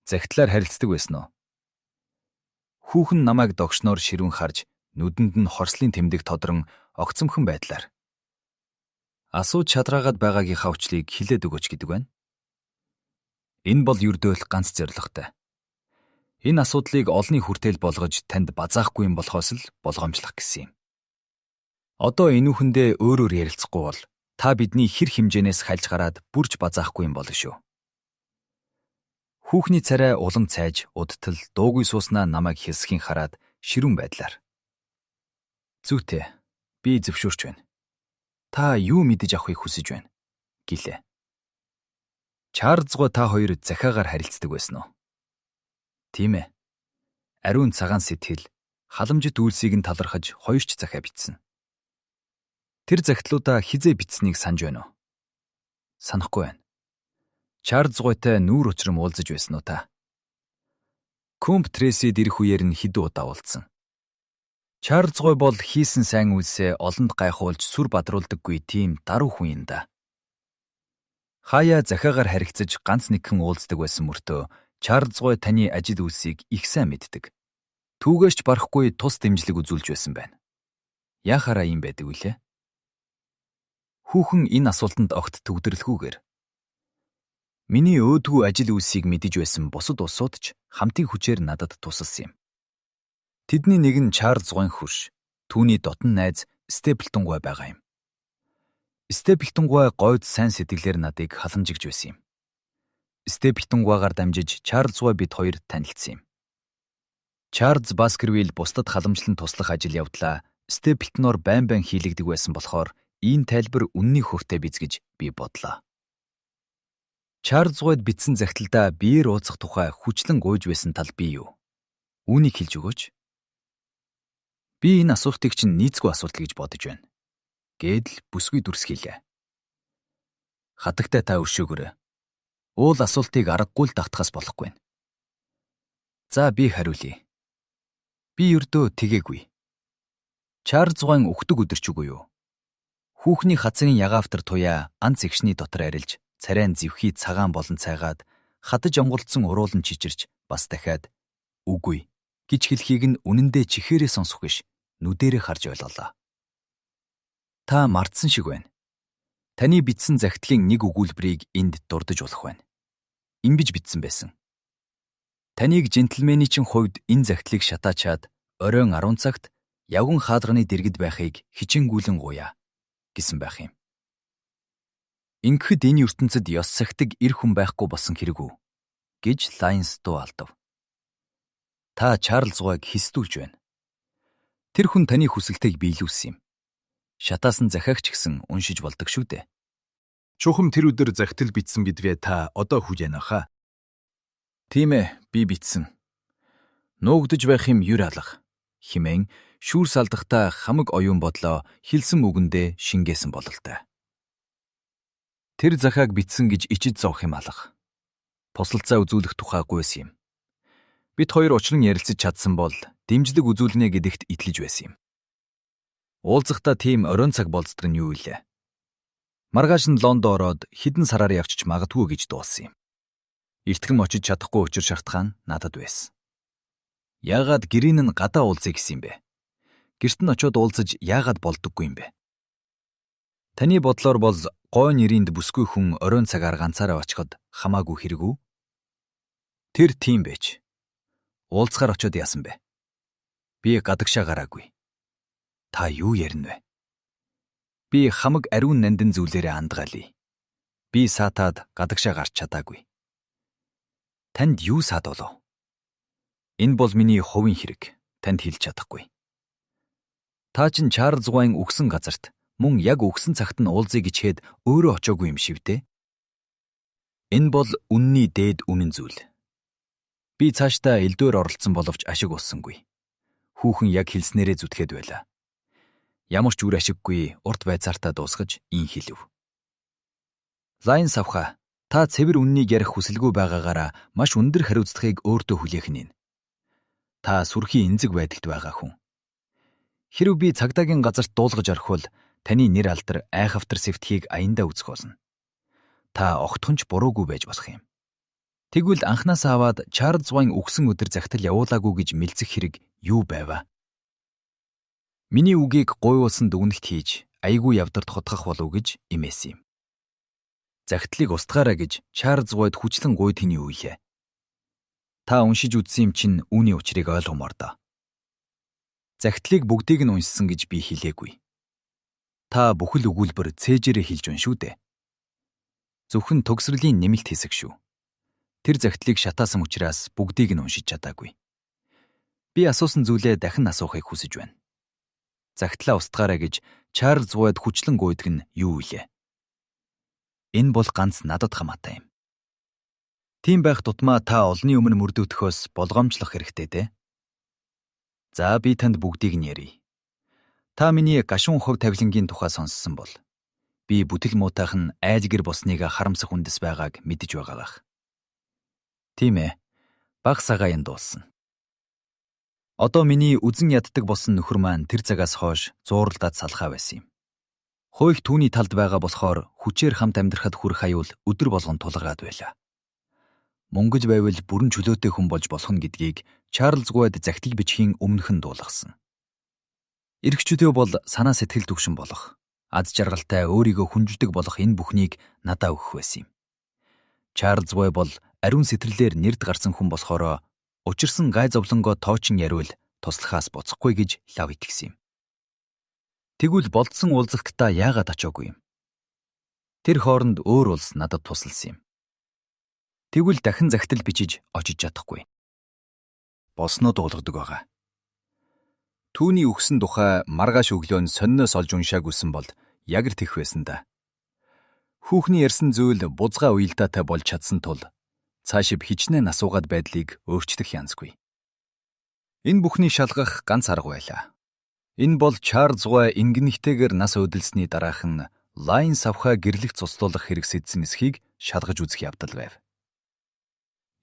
Загтлаар харилцдаг байсан уу? Хүүхэн намайг догшноор ширүүн харж, нүдэнд нь хорслын тэмдэг тодрон огцомхон байдлаар. Асууж чадраагаад байгаагийнхаа учрыг хэлээд өгөөч гэдэг байна. Энэ бол ердөөл ганц зорилготой. Энэ асуудлыг олонний хүртэл болгож танд базаахгүй юм болохоос л болгоомжлох гэсэн юм. Одоо энүүхэндээ өөрөөр ярилцахгүй бол та бидний хэр хэмжээнээс хальж гараад бүрж базаахгүй юм болно шүү. Хүүхний царай улам цайж, удтал дуугүй сууснаа намайг хэсхийн хараад ширүүн байдлаар. Зүйтэй, би зөвшөөрч байна. Та юу мэдэж авахыг хүсэж байна? Гэлээ. Чарльзгүй та хоёр захиагаар харилцдаг байсан уу? Тийм ээ. Ариун цагаан сэтгэл, халамжит үйлсийг нь талархаж хоёр ч захиа бичсэн. Тэр захидлуудаа хизээ бичсэнийг санаж байна уу? Санахгүй байна. Чарльзгүйтэй нүүр учрам уулзаж байсан уу та? Комп Тресид ирэх үеэр нь хэдэн удаа уулзсан. Чарльзгүй бол хийсэн сайн үйлсээ олонд гайхуулж сүр бадруулдаггүй тийм даруй хүн юм да. Хаяа захиагаар харилцаж ганц нэгхэн уулздаг байсан мөртөө Чарльзгүй таны ажил үйлсийг их сайн мэддэг. Түүгээрч барахгүй тус дэмжлэг үзүүлж байсан байна. Яахаараа юм байдаг үлээ? Хүүхэн энэ асуултанд огт төгдөрлөхгүйгээр. Миний өөдгүү ажил үйлсийг мэдэж байсан бусад улсууд ч хамтын хүчээр надад тусалсан юм. Тэдний нэг нь Чарльзгүйн хөрш, түүний дотн найз Степлтонгой байгаа юм. Степлтонгой гойд сайн сэтгэлээр надыг халамжигж байсан юм. Степлтонгойгаар дамжиж Чарльзгүй бид хоёр танилцсан юм. Чарльз Баскервилл бусдад халамжлан туслах ажил явдлаа Степлтоноор байн хийлэгдэг байсан болохоор ийм тайлбар үнний хөвтэй биз гэж би бодлоо. Чарльзгүйд бичсэн захидалдаа биеэр уулзах тухай хүчлэн гуйж байсан тал бий юу? Үүнийг хэлж өгөөч. Би энэ асуултыг чинь нийцгүй асуудал гэж бодож байна. Гэдэл бүсгүй дүрс хэлээ. Хатагтай та өршөөгөөрэй. Уул асуултыг аргагүй л давтахаас болохгүй. За би хариулъя. Би ердөө тэгээгүй. Чарльзгүйн өгдөг өдөр ч үгүй юу? Хүүхний хацгийн ягаавтар туяа ганц эгшний дотор арилж, царайн зэвхий цагаан болон цайгаад хадаж онгорлцсон уруулан чичирч бас дахиад үгүй гэж хэлхийг нь үнэндээ чихээрээ сонсох биш, нүдэрээ харж ойлголоо. Та мартсан шиг байна. Таны бичсэн захидлын нэг өгүүлбэрийг энд дурдж болох байна. Ингэж бичсэн байсан. Таныг джентльменийн хувьд энэ захидлыг шатаачаад оройн 10 цагт явган хаалганы дэргэд байхыг хичээнгүүлэн гуя гэсэн байх юм. Ингэхэд энэ ертөнцид ёс сахидаг эр хүн байхгүй болсон хэрэг үү гэж Лайнс дуу алдав. Та Чарльзгүйг хэсдүүлж байна. Тэр хүн таны хүсэлтийг биелүүлсэн юм. Шатаас нь захиагч гисэн уншиж болдог шүү дээ. Чухам тэр өдөр захидал бичсэн бидвэ та одоо хүлээн ахаа. Тийм ээ, би бичсэн. Нуугдж байх юм юр алах химэн шүүр салдахдаа хамаг оюун бодлоо хэлсэн үгэндээ шингээсэн бололтой. Тэр захааг бичсэн гэж ичиж зовх юм алах. Тусалцаа үзүүлэх тухай гуйс юм. Бид хоёр учлан ярилцаж чадсан бол дэмжлэг үзүүлнэ гэдэгт итгэж байсан юм. Уулзахдаа тийм оройн цаг болцдог нь юу илээ? Маргааш нь Лондон ороод хэдэн сараар явчих магадгүй гэж дуулсан юм. Эртхэн очиж чадахгүй учир шалтгаан надад байсан. Яагаад гэрийн нь гадаа уулзъя гэсэн юм бэ? Гэрт нь очиод уулзаж яагаад болдоггүй юм бэ? Таны бодлоор бол гой нэринд бүсгүй хүн оройн цагаар ганцаараа очиход хамаагүй хэрэг үү? Тэр тийм байж. Уулзахаар очиод яасан бэ? Би гадагшаа гараагүй. Та юу ярина вэ? Би хамаг ариун нандин зүйлээрээ андгаалъя. Би саатаад гадагшаа гарч чадаагүй. Танд юу саад болов? Энэ бол миний хувийн хэрэг. Танд хэлж чадахгүй. Та чинь Чарлз Вайн өгсөн газарт мөн яг өгсөн цагт нь уулзъя гэж хэд өөрөө очоогүй юм шивдэ. Энэ бол үнний дээд үнэн зүйл. Би цаашдаа элдвээр оролцсон боловч ашиг болсонгүй. Хүүхэн яг хэлснээрээ зүтгээд байла. Ямар ч үр ашиггүй урт байцаартаа дуусгаж ин хэлв. Лайн савха, та цэвэр үннийг ярих хүсэлгүй байгаагаараа маш өндөр хариуцлагыг өөртөө хүлээх нь. Та сүрхийн энзэг байдагт байгаа хүн. Хэрв би цагдаагийн газарт дуулгаж орхивол таны нэр алдар айхавтар сэвтхийг аяндаа үзэх болно. Та огтхонч буруугүй байж болох юм. Тэгвэл анхнаасаа аваад Чарлз Вайн өгсөн өдөр захидал явуулаагүй гэж мэлцэх хэрэг юу байваа? Миний үгийг гуйуулсан дүгнэлт хийж айгүй явдарт хотгох болов гэж имээсэн юм. Захидлыг устгаарай гэж Чарлз Вайд хүчлэн гуйд тэний үйлээ. Та уншиж үзсэн юм чинь үүний учрыг ойлгомоор доо. Захидлыг бүгдийг нь уншсан гэж би хэлээгүй. Та бүхэл өгүүлбэр цээжээрээ хэлж унш шүү дээ. Зөвхөн төгсрөлийн нэмэлт хэсэг шүү. Тэр захидлыг шатаасан учраас бүгдийг нь уншиж чадаагүй. Би асуусан зүйлээ дахин асуухыг хүсэж байна. Захидлаа устгаарай гэж Чарлз Вайд хүчлэн гуйдаг нь юу вэ? Энэ бол ганц надад хамаатай юм. Тийм байх тутмаа та олонний өмнө мөрдөөдөхөөс болгоомжлох хэрэгтэй дээ. За би танд бүгдийг нь ярив. Та миний гашуун хувь тавилангийн тухай сонссон бол би бүтэл муутайхан айдгэр босныг харамсах үндэс байгааг мэдэж байгаах. Тийм ээ. Баг сагааян дуулсан. Одоо миний үзэн яддаг болсон нөхөр маань тэр цагаас хойш зууралдаад салхаа байсан юм. Хойх түүний талд байгаа болохоор хүчээр хамт амьдрахад хүрэх аюул өдөр болгон тулгараад байлаа. Мөнгөж байвал бүрэн чөлөөтэй хүн болж болох нь гэдгийг Чарлз Вайд захидлыг бичхийн өмнөх нь дуулгасан. Эрх чөлөө бол санаа сэтгэл төвшин болох, аз жаргалтай өөрийгөө хүнждэг болох энэ бүхнийг надаа өгөх байсан юм. Чарлз Вай бол ариун сэтэрлээр нэрд гарсан хүн болохоор учирсан гай зовлонгоо тоочин яривал туслахаас буцахгүй гэж лав итгэсэн юм. Тэгвэл болдсон уулзалтаа яагаад очоогүй юм? Тэр хооронд өөр улс надад тусалсан юм. Тэгвэл дахин захидал бичиж очиж чадахгүй. Болсноо дуулгадаг байгаа. Түүний өгсөн тухай маргааш өглөө нь сонноос олж уншаагүйсэн бол яг л тех байсан да. Хүүхний ярьсан зүйл бузгаа уялдаатай болж чадсан тул цаашид хичнээн асуугаад байдлыг өөрчлөх янзгүй. Энэ бүхний шалгах ганц арга байлаа. Энэ бол Чарлз Вай ингэнэгтэйгээр нас өдөлсөний дараахан Лайн савхаа гэрлэх цуцлуулах хэрэгсэдсэн эсхийг шалгаж үзэх явдал байв.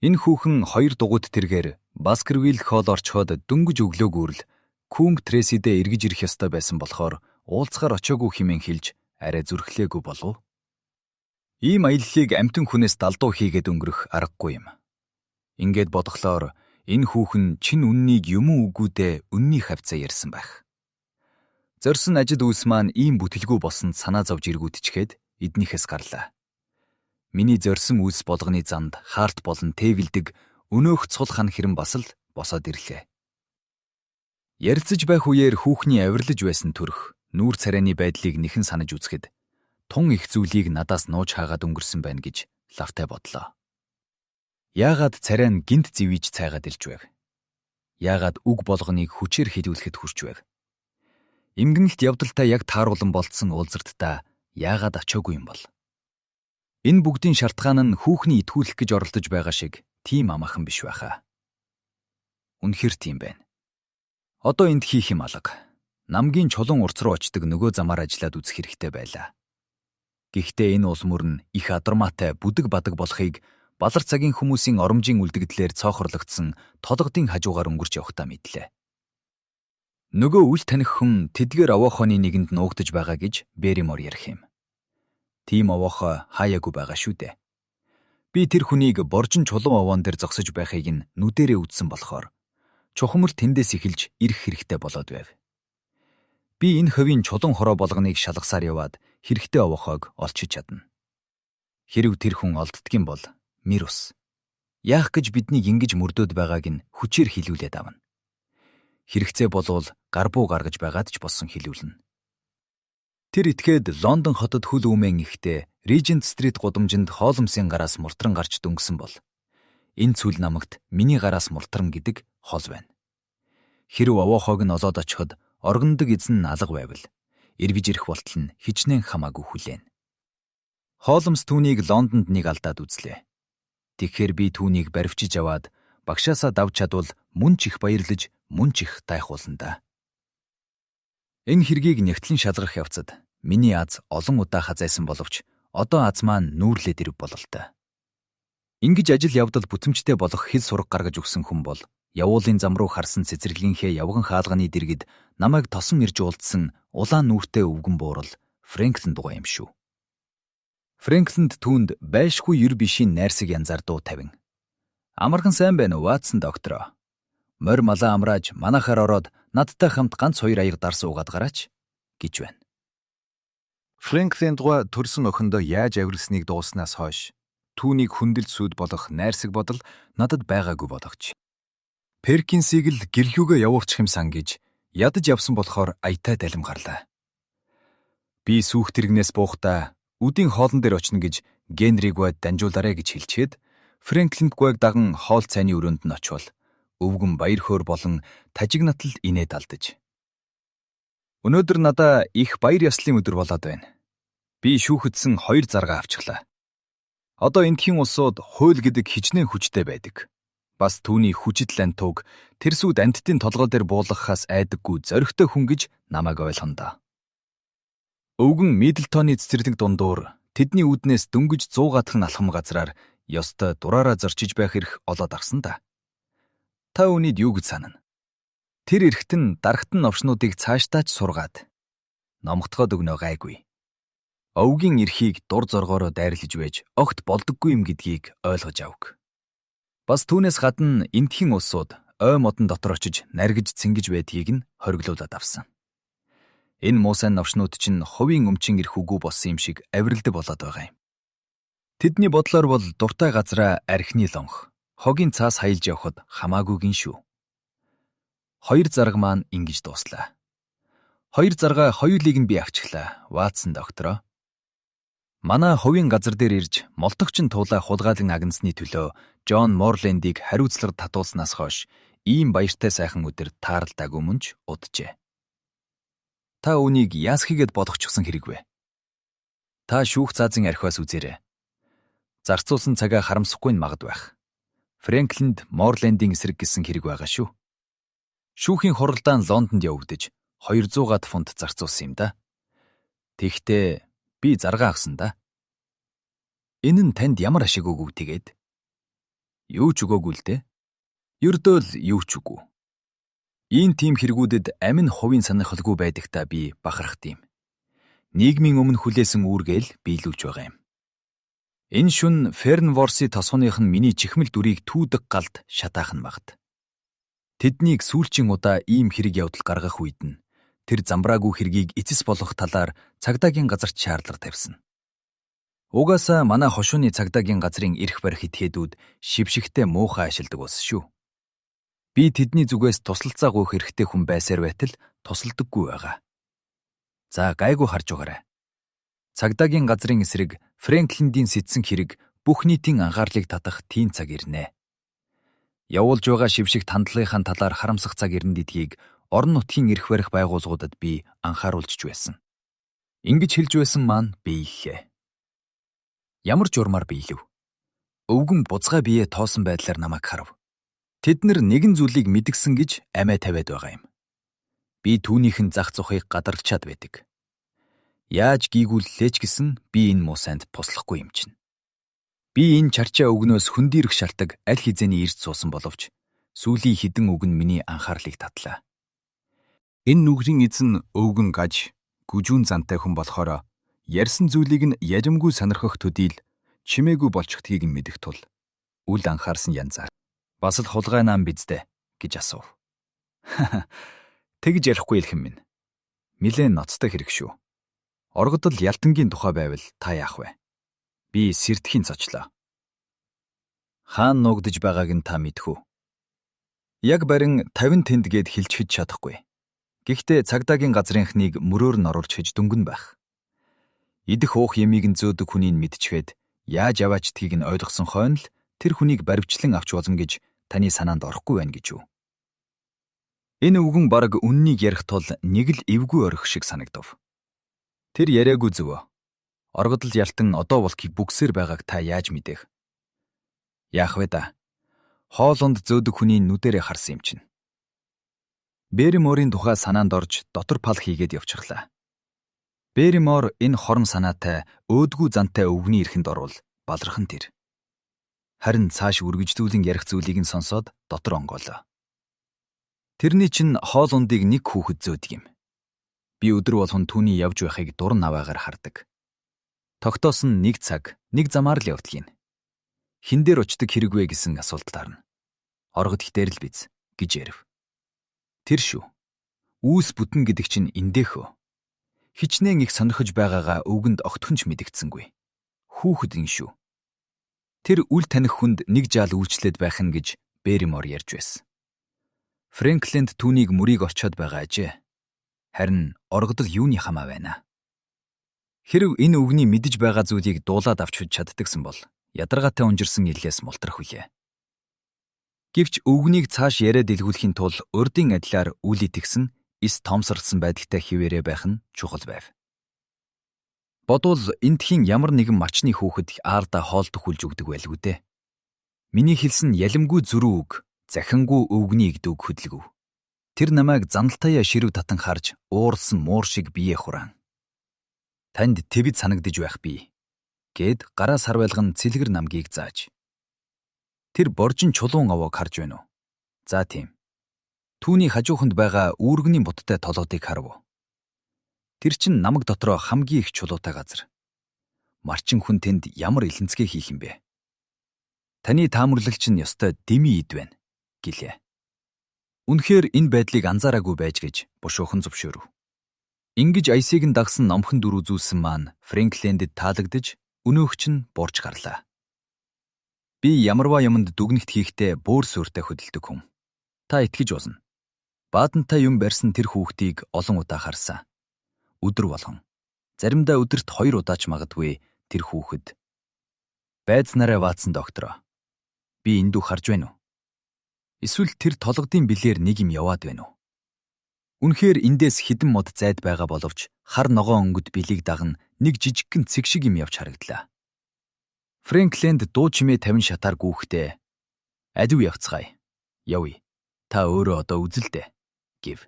Энэ хүүхэн 2 дугуйт тэргээр Баскервилл Холл орчход дөнгөж өглөөгөөр л Кунг Тресидээ эргэж ирэх ёстой байсан болохоор уулзахаар очоогүй хэмээн хэлж арай зүрхлээгүй болов. Ийм аяллыг амтэн хүнээс далдуу хийгээд өнгөрөх аргагүй юм. Ингээд бодглоор энэ хүүхэн чин үннийг юм уу үгүйдээ үнний хавцаа ярьсан байх. Зорьсон ажид үйлс маань ийм бүтэлгүй болсонд санаа зовж эргүүдчихэд эднийхээс гарлаа. Миний зорьсон үйлс болгоны занд хаарт болон тээвэлдэг өнөөх цул хан хэрэм бас л босоод ирлээ. Ярилцаж байх үеэр хүүхний авирлаж байсан төрх нүүр царайны байдлыг нэхэн санаж үзэхэд тун их зүйлийг надаас нууж хаагаад өнгөрсөн байна гэж лавтай бодлоо. Яагаад царай нь гинт зэвийж цайгаад ирж байв? Яагаад үг болгоныг хүчээр хэлүүлэхэд хүрч байв? Имгэнэлт явдалтай яг тааруулан болцсон уулзартаа яагаад очоогүй юм бол? Энэ бүгдийн шалтгаан нь хүүхний итгүүлэх гэж оролдож байгаа шиг тийм амархан биш байхаа. Үнэхээр тийм байна. Одоо энд хийх юм алга. Намгийн чулуун урц руу очдог нөгөө замаар ажиллаад үзэх хэрэгтэй байлаа. Гэхдээ энэ улс мөр нь их адармаатай бүдэг бадаг болохыг балар цагийн хүмүүсийн оромжийн үлдэгдлээр цоохорлогдсон толгодын хажуугаар өнгөрч явахдаа мэдлээ. Нөгөө үл таних хүн тэдгээр овоохооны нэгэнд нуугдаж байгаа гэж Берримор ярих юм. Тийм овоохоо хаяагүй байгаа шүү дээ. Би тэр хүнийг боржин чулуун овоон дээр зогсож байхыг нь нүдэрээ үзсэн болохоор чухамар тэндээс эхэлж ирэх хэрэгтэй болоод байв. Би энэ ховийн чулуун хороо болгоныг шалгасаар яваад хэрэгтэй овоохоог олчиж чадна. Хэрв тэр хүн олддгийм бол Мирус. Яах гэж биднийг ингэж мөрдөөд байгааг нь хүчээр хэлүүлээд авна. Хэрэгцээ болвол гарбуу гаргаж байгаад ч болсон хэлүүлнэ. Тэр итгээд Лондон хотод хөл үмэн ихтэй Regent Street гудамжинд хооломсын гараас мултран гарч дөнгөсөн бол энэ цүл намагт миний гараас мултран гэдэг хол байна. Хэрв овоохоог нь олоод очиход оргондог эзэн нь алга байвал эргэж ирэх болтол нь хичнээн хамаагүй хүлээн. Хооломс түүнийг Лондонд нэг алдаад үзлээ. Тэгэхээр би түүнийг баривчиж аваад багшаасаа давж чадвал мөн ч их баярлаж мөн ч их тайхуулна да. Энэ хэргийг нэгтлэн шалгах явцад миний аз олон удаа хазайсан боловч одоо аз маань нүүрлээд ирв бололтой. Ингэж ажил явдал бүтэмжтэй болох хэл сураг гаргаж өгсөн хүн бол явуулын зам руу харсан цэцэрлэгийнхээ явган хаалганы дэргэд намайг тосон ирж уулдсан улаан нүртэй өвгөн буурал Фрэнклин дугуй юм шүү. Фрэнклинд түүнд байшгүй ер бишийн найрсаг янзаар дуу тавин. Амархан сайн байна уу, Ватсон доктор? Морь малаа амрааж манахаар ороод надтай хамт ганц 2 аяг дар суугаад гараач гэж байна. Фрэнклин дугуй төрсөн охиндоо яаж авирлсныг дууснаас хойш түүнийг хүндэлж сүд болох найрсаг бодол надад байгаагүй болгоч. Перкинсийг л гэрлүүгээ явуулчих юмсан гэж ядаж явсан болохоор аятай далим гарлаа. Би сүүх тэрэгнээс буухдаа үдийн хоолн дээр очно гэж Генриг бод дамжуулаарэ гэж хэлчихэд Фрэнклинд гуйг даган хоол цайны өрөөнд нь очивол өвгөн баяр хөөр болон тажигнатал инээд алдаж. Өнөөдөр надаа их баяр ёслолын өдөр болоод байна. Би шүүхэтсэн 2 заргаа авчихлаа. Одоо эндхийн улсууд хууль гэдэг хичнээн хүчтэй байдаг. Бас түүний хүчит лантууг тэрсүүд амьтдын толгой дээр буулгахаас айдаггүй зоригтой хүн гэж намайг ойлгоно да. Өвгөн Мидлтоны цэцэрлэг дундуур тэдний үүднээс дөнгөж 100 гатхан алхам газраар ёстой дураараа зорчиж байх эрх олоод авсан да. Та үүнийг юу гэж санана? Тэр эрхт нь дарагтан новшнуудыг цаашдаач сургаад номготгоод өгнө гайгүй. Овгийн эрхийг дур зоргоороо дайрлаж байж огт болдоггүй юм гэдгийг ойлгож авг. Бас түүнээс гадна эндхийн улсууд ой модон дотор очиж наргиж цэнгэж байдгийг нь хориглуулад авсан. Энэ муусай новшнууд чинь хувийн өмчин эрх үгүй болсон юм шиг авиралд болоод байгаа юм. Тэдний бодлоор бол дуртай газраа архины лонх, хогийн цаас хаялж явхад хамаагүйгэн шүү. 2 зарга маань ингэж дууслаа. 2 зарга хоёулыг нь би авчихлаа. Ватсон доктор. Манай хувийн газар дээр ирж молтогчин туулаа хулгайлан агнасны төлөө Джон Морлендийг хариуцлага татуулснаас хойш ийм баяртай сайхан өдөр тааралдаагүй мөнч уджээ. Та үүнийг яасхийгэд бодохчихсан хэрэг вэ? Та шүүх заазын архиас үзээрэй. Зарцуулсан цагаа харамсахгүй нь магад байх. Фрэнклинд Морлендийн эсрэг гэсэн хэрэг байгаа шүү. Шүүхийн хуралдаан Лондонд явагдаж 200 фунт зарцуулсан юм да. Тэгэхдээ би заргаа авсан да. Энэ нь танд ямар ашиг өгөв тэгээд? Юу ч өгөөгүй л дээ. Ердөө л юу ч үгүй. Ийм тийм хэрэгүүдэд амин хувийн сонирхолгүй байдагтаа би бахархт юм. Нийгмийн өмнө хүлээсэн үүргээл биелүүлж байгаа юм. Энэ шүн Фернворси тосгоных нь миний чихмэл дүрийг түүдэг галд шатаах нь магад. Тэднийг сүүлчийн удаа ийм хэрэг явдал гаргах үед нь тэр замбраагүй хэргийг эцэс болгох талаар цагдаагийн газарт шаардлага тавьсан. Угаасаа манай хошууны цагдаагийн газрын эрх барих этгээдүүд шившигтэй муухай ашигладаг ус шүү. Би тэдний зүгээс тусалцаа гуйх хэрэгтэй хүн байсаар байтал тусалдаггүй байгаа. За гайгүй харж байгаарай. Цагдаагийн газрын эсрэг Фрэнклиндийн сэтсэн хэрэг бүх нийтийн анхаарлыг татах тийм цаг ирнэ. Явуулж байгаа шившигт хандлагын талаар харамсах цаг ирнэ гэдгийг орон нутгийн эрх барих байгууллагуудад би анхааруулж байсан. Ингэж хэлж байсан маань биеллээ. Ямар журмаар биелв? Өвгөн бузгай бие тоосон байдлаар намайг харав. Тэд нар нэгэн зүйлийг мэдгсэн гэж амиа тавиад байгаа юм. Би түүнийхэн зах зухыг гадарлчаад байдаг. Яаж гийгүүллээ ч гэсэн би энэ муусайнд туслахгүй юм чинь. Би энэ чарчаа өгнөөс хөндийрөх шалтгаан аль хизээний ирж суусан боловч сүүлийн хідэн үг нь миний анхаарлыг татлаа. Энэ нүгрийн эзэн өвгөн гаж гүжүүн зантай хүн болохоор Ярьсан зүйлийг нь яримгүй сонирхох төдийл чимээгүй болчихдгийг мэдэх тул үл анхаарсан янзаар бас л хулгай наам биздэ гэж асуув. Тэгж ярихгүй элхэн минь. Нилээн ноцтой хэрэг шүү. Оргодол ялтангийн тухай байвал та яах вэ? Би сэрдэхийн цочлоо. Хаан нуугдж байгааг нь та мэдхүү. Яг барин 50 тэнд гээд хэлж хэж чадахгүй. Гэхдээ цагдаагийн газрынхныг мөрөөр нь оруулж хэж дөнгөн байх. Идэх уух ямиг нь зөөдөг хүнийг мэдчихэд яаж яваачдгийг нь ойлгосон хойно л тэр хүнийг баривчлан авч болно гэж таны санаанд орохгүй байна гэж үү? Энэ үгэн бараг үннийг ярих тул нэг л эвгүй орхих шиг санагдав. Тэр яриаггүй зөвөө. Оргодол ялтан одоо болхийг бүгсээр байгааг та яаж мэдээх? Яах вэ да? Хоолунд зөөдөг хүний нүдэрээ харсан юм чинь. Берриморийн тухай санаанд орж дотор пал хийгээд явчихлаа. Берримор энэ хором санаатай өөдгүү зантай өвгний эрхэнд орвол балархан тэр. Харин цааш үргэлжлүүлэн ярих зүйлийг нь сонсоод дотор онгоолоо. Тэрний чинь хоол ундыг нэг хүүхэд зөөдөг юм. Би өдөр болгон түүний явж байхыг дурн аваагаар хардаг. Тогтоос нь нэг цаг, нэг замаар л явдгийг. Хин дээр очдог хэрэг вэ гэсэн асуулт таарна. Оргод хитээр л биз гэж ярив. Тэр шүү. Үүс бүтэн гэдэг чинь эндээхөө. Хичнээн их сонирхож байгаагаа өвгөнд огтхонч мэдэгдсэнгүй. Хүүхэд ин шүү. Тэр үл таних хүнд нэг жаал үйлчлээд байх нь гэж Берримор ярьж байсан. Фрэнклинд түүнийг мөрийг орчоод байгаа ажээ. Харин оргодол юуны хамаа байна. Хэрв энэ үгний мэдэж байгаа зүйлийг дуулаад авч хүч чаддагсан бол ядаргаатай унжирсан илгээс мултрах үлээ. Гэвч өвгнийг цааш яриад дэлгүүлэхийн тулд урдын адилаар үл итгэсэн, эс томсорлсон байдалтай хിവэрэ байх нь чухал байв. Бодвол эндхийн ямар нэгэн мачны хүүхэд аардаа хоолдох хүлж өгдөг байлгүй дээ. Миний хэлсэн ялимгүй зөрүү үг, захингүй өвгний игдүг хөдөлгөв. Тэр намайг зандалтаяа ширв татан харж уурсан муур шиг бие хураан. Танд твэд санагдж байх бий. Гэд гараа сарвайлган цэлгэр намгийг зааж. Тэр боржин чулуун овоог харж байна уу? За тийм. Түүний хажууханд байгаа үүргэний буттай толгодыг харав. Тэр чин намаг дотроо хамгийн их чулуутай газар. Марчин хүн тэнд ямар илэнцгээ хийх юм бэ? Таны таамарлагч нь ёстой дими ид байна, гэлээ. Үнэхээр энэ байдлыг анзаараагүй байж гэж бушуухан зөвшөөрөв. Ингиж аясыг нь дагсан номхон дүр үзүүлсэн маань Фрэнклиндэд таалагдж өнөөгч нь буурч гарлаа. Би ямарваа юмд дүгнэлт хийхдээ бөөр сүртэй хөдөлдөг хүн. Та итгэж болно. Баатантай юм барьсан тэр хүүхдийг олон удаа харсан. Өдөр болгон. Заримдаа өдөрт 2 удаач магадгүй тэр хүүхэд. Байц нараа ваатсан доктор. Би эндүү харж байна уу? Эсвэл тэр толгодын билээр нэг юм яваад байна уу? Үнэхээр эндээс хідэн мод зайд байгаа боловч хар ногоон өнгөд билийг дагна нэг жижигхэн цэг шиг юм явж харагдлаа. Фрэнклинд дуу чимээ 50 шатаар гүүхтээ. Адив явцгаая. Явъя. Та өөрөө одоо үзэлдэ. Гив.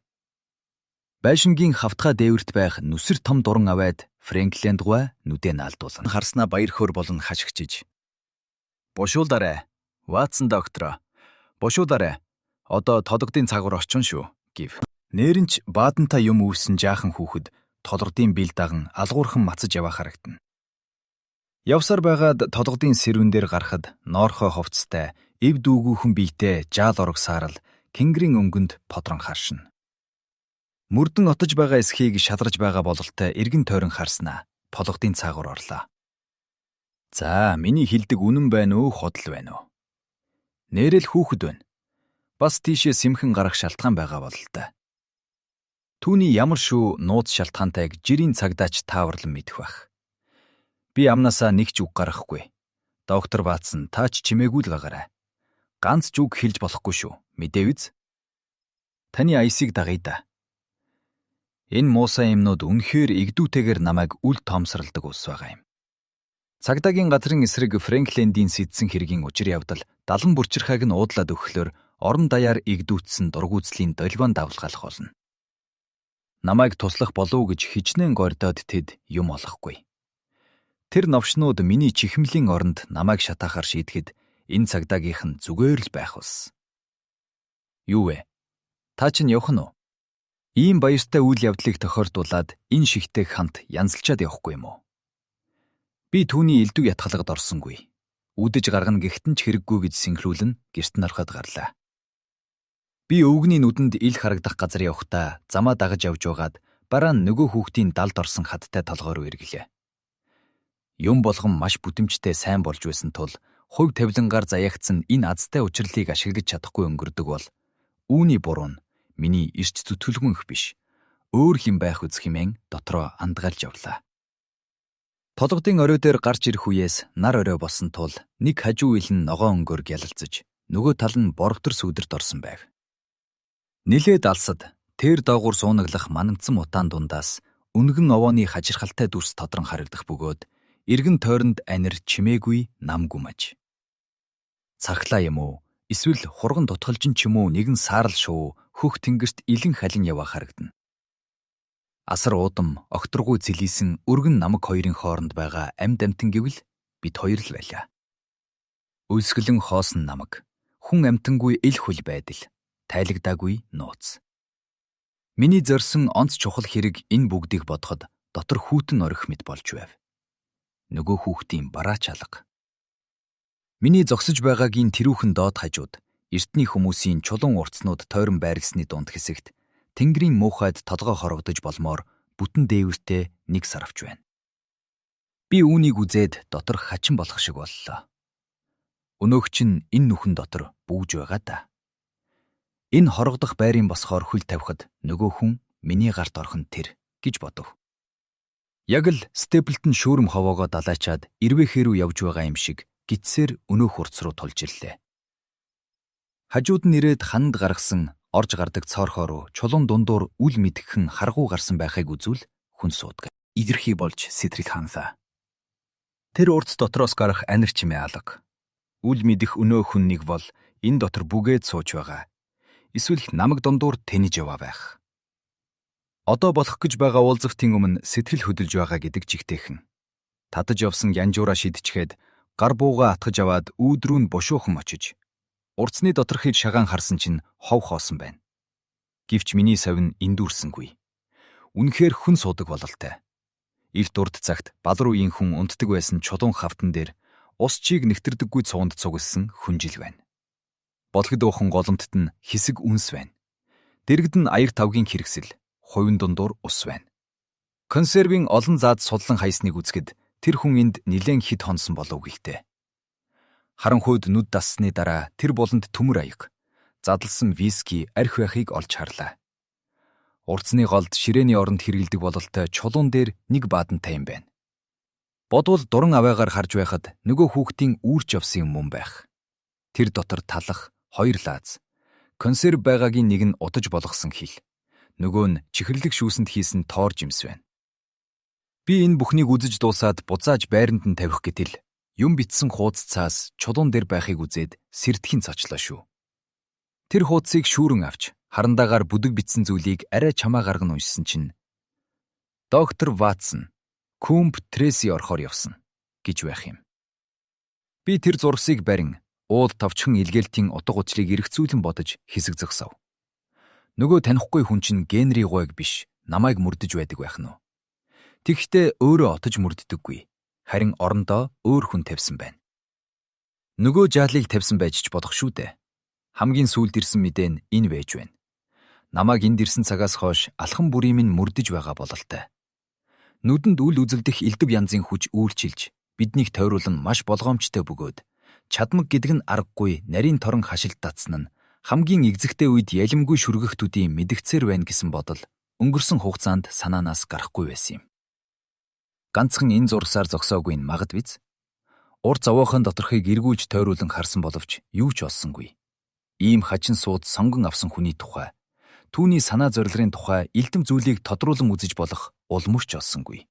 Байшингийн хавтгай дээвэрт байх нүсэр том дуран аваад Фрэнклинд гуй нүдэ наалдуулсан. Харснаа баяр хөөр болон хашигчиж. Бушуулаарай. Ватсан доктор. Бушуулаарай. Одоо толгодын цагуур орчин шүү. Гив. Нээрэнч баатантай юм үүссэн жаахан хүүхэд толгодын бил даган алгуурхан мацаж яваа харагдана. Явсаар байгаад толгодын сэрвэн дээр гарахад ноорхой ховцтой, эв дүүгүүхэн биетэй жаал орог саарал Кингэрийн өнгөнд подрон харшина. Мөрдөн отож байгаа эсхийг шалгарч байгаа бололтой эргэн тойрон харснаа толгодын цаагуур орлоо. За, миний хэлдэг үнэн байна уу, худал байна уу? Нэрэл хүүхэд байна. Бас тийшээ сэмхэн гарах шалтгаан байгаа бололтой. Түүний ямар шүү нууц шалтгаантайг жирийн цагдаач тааварлан мэдэх байх. Би амнасаа нэг ч үг гаргахгүй. Доктор Ватсон, та ч чимээгүй л гагаарай. Ганц ч үг хэлж болохгүй шүү. Мэдээвз? Таны аясыг дагъя да. Энэ муусай юмнууд үнэхээр игдүүтэйгээр намайг үл тоомсралдаг ус байгаа юм. Цагдаагийн газрын эсрэг Фрэнклиндийн сэдсэн хэргийн учир явдал далан бүрчирхайг нь уудлаад өгөхлөөр орон даяар игдүүцсэн дургүйцлийн долбоон давлгаалах болно. Намайг туслах болов гэж хичнээн гордоод тэд юм олохгүй. Тэр новшнууд миний чихмлийн оронд намайг шатаахаар шийдэхэд энэ цагдаагийнх нь зүгээр л байх ус. Юу вэ? Та чинь явах нь уу? Ийм баяртай үйл явдлыг тохиолдуулаад энэ шигтэй хамт янзалчаад явахгүй юм уу? Би түүний элдв ятгалагд орсонгүй. Үдэж гаргана гихтэн ч хэрэггүй гэж синхруулн гэрт нь ороход гарлаа. Би өвгний нүдэнд ил харагдах газар явхдаа замаа дагаж явж байгаад бараа нь нөгөө хүүхдийн далд орсон хаттай толгой руу эргэлээ. Юм болгон маш бүтэмжтэй сайн болж байсан тул хувь тавилангаар заяагдсан энэ азтай учрлыг ашиглаж чадахгүй өнгөрдөг бол үүний буруу нь миний ирч зүтгэлгүнх биш. Өөр хэм байх үз хэмээн дотроо андгаалж явлаа. Толгодын орой дээр гарч ирэх үеэс нар орой болсон тул нэг хажуу ил нь ногоон өнгөөр гялалзаж, нөгөө тал нь борготор сүудэрт орсон байв. Нилээд алсад тэр доогуур суунаглах манамцсан утаан дундаас үнгэн овооны хажирхалтай дүрс тодрон харагдах бөгөөд эргэн тойронд анир чимээгүй нам гүмэж. Цахлаа юм уу? Эсвэл хурган дутгалжин ч юм уу нэгэн саарл шуу хөх тэнгэрт илэн халин яваа харагдана. Асар уудам, огторгуй зэлийсэн өргөн намаг хоёрын хооронд байгаа амьд амтан гэвэл бид хоёр л байлаа. Өсгөлэн хоосон намаг, хүн амтангүй ил хөл байдал, тайлагдаагүй нууц. Миний зорьсон онц чухал хэрэг энэ бүгдийг бодоход дотор хүүтэн орих мэт болж байв. Нөгөө хүүхдийн бараач алга. Миний зогсож байгаагийн тэрүүхэн доод хажууд эртний хүмүүсийн чулуун уртснууд тойрон байргасны дунд хэсэгт Тэнгэрийн муухайд толгой хорогдож болмоор бүтэн дээвэртэй нэг сарвч байна. Би үүнийг үзээд дотор хачин болох шиг боллоо. Өнөөх чинь энэ нүхэн дотор бүүж байгаа да. Энэ хорогдох байрын босхоор хөл тавихад нөгөө хүн миний гарт орхон тэр гэж бодов. Яг л Степлтон шүүрэм ховоогоо далайчаад ирвэхээ рүү явж байгаа юм шиг гитсээр өнөөх урц руу тулж ирлээ. Хажууд нь ирээд ханд гаргасан орж гардаг цоорхоо руу чулуун дундуур үл мэдгхэн харгуу гарсан байхыг үзвэл хүн суудаг. Идэрхий болж сэтрэл ханлаа. Тэр урц дотроос гарах анир чимээ алга. Үл мэдэх өнөө хүн нэг бол энэ дотор бүгээд сууж байгаа. Эсвэл намаг дундуур тэнэж яваа байх. Одоо болох гэж байгаа уулзалтын өмнө сэтрэл хөдөлж байгаа гэдэг жигтэйхэн. Татаж явсан янжуура шидчихэд гар бууга атгаж аваад өөдрүүн бушуухан очиж урцны доторхыг шагаан харсан чинь хов хоосон байна. Гэвч миний совин эндүүрсэнгүй. Үнэхээр хүн суудаг бололтой. Илт урд цагт балар үеийн хүн унтдаг байсан чулуун хавтан дээр ус чийг нэгтэрдэггүй цуунд цугласан хүнжил байна. Болгод уухан голомтт нь хэсэг үнс байна. Дэрэгд нь аяг тавгийн хэрэгсэл, хувин дундуур ус байна. Консервийн олон заад судлан хайсныг үзэхэд тэр хүн энд нилээн хид хонсон болов гэлтэй. Харанхуйд нүд дассны дараа тэр буланд төмөр аяг, задлсан виски архи байхыг олж харлаа. Урцны голд ширээний оронд хэргэлдэг бололтой чулуун дээр нэг баадантай юм байна. Бодвол дуран аваагаар харж байхад нөгөө хүүхдийн үүрч явсан юм байх. Тэр дотор талах, хоёр лааз, консерв байгаагийн нэг нь удаж болгосон хил, нөгөө нь чихэрлэг шүүсэнд хийсэн тоор жимс байна. Би энэ бүхнийг үзэж дуусаад буцааж байранд нь тавих гэтэл юм битсэн хуудас цаас чулуун дээр байхыг үзээд сэрдэхийн цочлоо шүү. Тэр хуудсыг шүүрэн авч харандаагаар бүдэг битсэн зүйлийг арай чамаа гарган уншсан чинь доктор Ватсон, Кумб Трейси орохоор явсан гэж байх юм. Би тэр зургсыг барин уул товчхон илгээлтийн утга учрыг эргцүүлэн бодож хэсэг зогсов. Нөгөө танихгүй хүн чинь Генри гойг биш, намайг мөрдөж байдаг байх нь. Тэгэхдээ өөрөө отож мөрддөггүй. Харин орондоо өөр хүн тавьсан байна. Нөгөө жаалыг тавьсан байж ч болох шүү дээ. Хамгийн сүүлд ирсэн мэдээ нь энэ байж байна. Намайг энд ирсэн цагаас хойш алхан бүрийн минь мөрдөж байгаа бололтой. Нүдэнд үл үзэгдэх элдв янзын хүч үйлчилж биднийг тойруулан маш болгоомжтой бөгөөд чадмаг гэдэг нь аргагүй нарийн торон хашилт татсан нь хамгийнэгзэгтэй үед ялимгүй шүргэгтүүдийн мэдгцээр байна гэсэн бодол өнгөрсөн хугацаанд санаанаас гарахгүй байсан юм. Ганцхан энэ зурсаар зогсоогүй нь магад биз? Ур зовоохын доторхыг эргүүлж тойруулан харсан боловч юу ч олсонгүй. Ийм хачин сууд сонгон авсан хүний тухай, түүний санаа зорилгын тухай элдэм зүйлийг тодруулан үзэж болох улмөрч олсонгүй.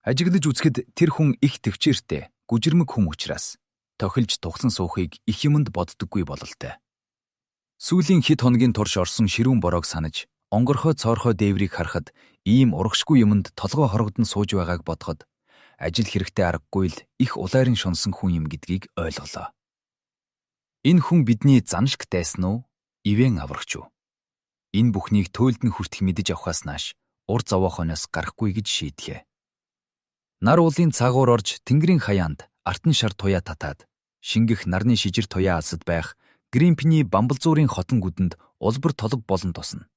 Ажиглаж үзэхэд тэр хүн их төвчээртэй, гүжирмэг хүн учраас тохилж тухсан суухыг их юмд боддоггүй бололтой. Сүүлийн хэд хоногийн турш орсон ширүүн бороог санаж, онгорхой цоорхой дээврийг харахад ийм урагшгүй юмд толгой хорогдон сууж байгааг бодоход ажил хэрэгтэй аргагүй л их улайран шунсан хүн юм гэдгийг ойлголоо. Энэ хүн бидний заншиг дайсан уу? Ивэн аврагч юу? Энэ бүхнийг төөлд нь хүртэх мэдэж авахаас нааш ур зовоохоноос гарахгүй гэж шийдлээ. Нар уулын цагуур орж тэнгэрийн хаяанд артан шар туяа татаад шингэх нарны шижир туяа алсад байх Гримпний бамбалзуурын хотон гүдэнд улбар толб болон тусна.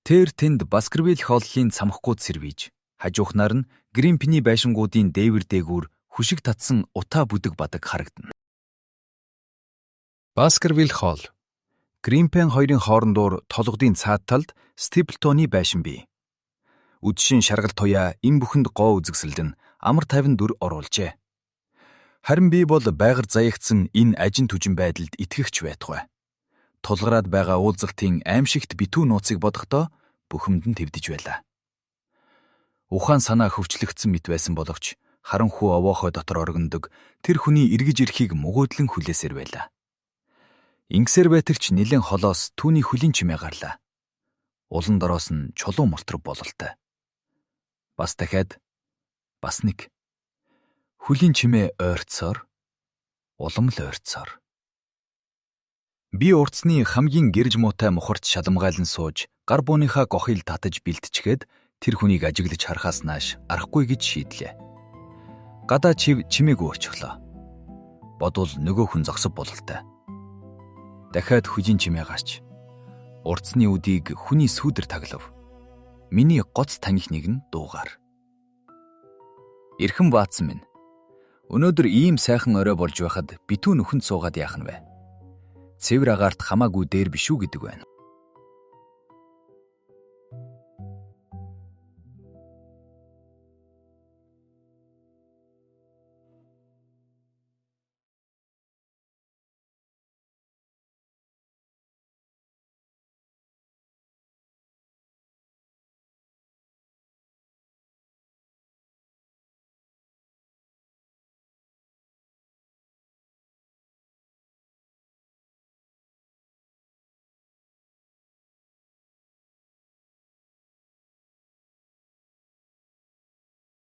Тэр тэнд Баскервиль хооллын цамхгууд сэрвийж, хажуухнаар нь Гримпний байшингуудын дээвэр дээгүүр хүшиг татсан утаа бүдэг бадаг харагдана. Баскервиль хоол. Гримпен хоёрын хоорондоор толгодын цаад талд Стиплтоны байшин бий. Үдшин шаргал туяа энэ бүхэнд гоо үзэгсэлдэн амар тайван дүр оруулжээ. Харин би бол байгар заягдсан энэ ажин түжин байдалд итгэгч байтугай. Тулгараад байгаа уулзалтын аимшигт битүү нууцыг бодохдоо бухимд нь твдэж байлаа. Ухаан санаа хөвчлөгдсөн мэт байсан боловч харанхуй овоохой дотор оргиндог тэр хүний эргэж ирэхийг мугуудлан хүлээсээр байлаа. Ингэсээр байтагч нэлен холоос түүний хөлийн чимээ гарлаа. Улан дороос нь чулуу мултрав бололтой. Бас дахиад бас нэг хөлийн чимээ ойрцоор, улам л ойрцоор. Би урдсны хамгийн гэрж муутай мухарт шаламгайлан сууж, гар бууныхаа гохыг татаж бэлтчихэд тэр хүнийг ажиглаж харахаас нааш арахгүй гэж шийдлээ. Гадаа чимээгүй очихлоо. Бодвол нөгөө хүн зогсов бололтой. Дахиад хөлийн чимээ гарч, урдсны үдийг хүний сүүдэр таглав. Миний гоц танихныг нь дуугаар. Эрхэн баатсан минь. Өнөөдөр ийм сайхан орой болж байхад битүү нүхэнд суугаад яах нь вэ? Цэвэр агаарт хамаагүй дээр биш үү гэдэг байна.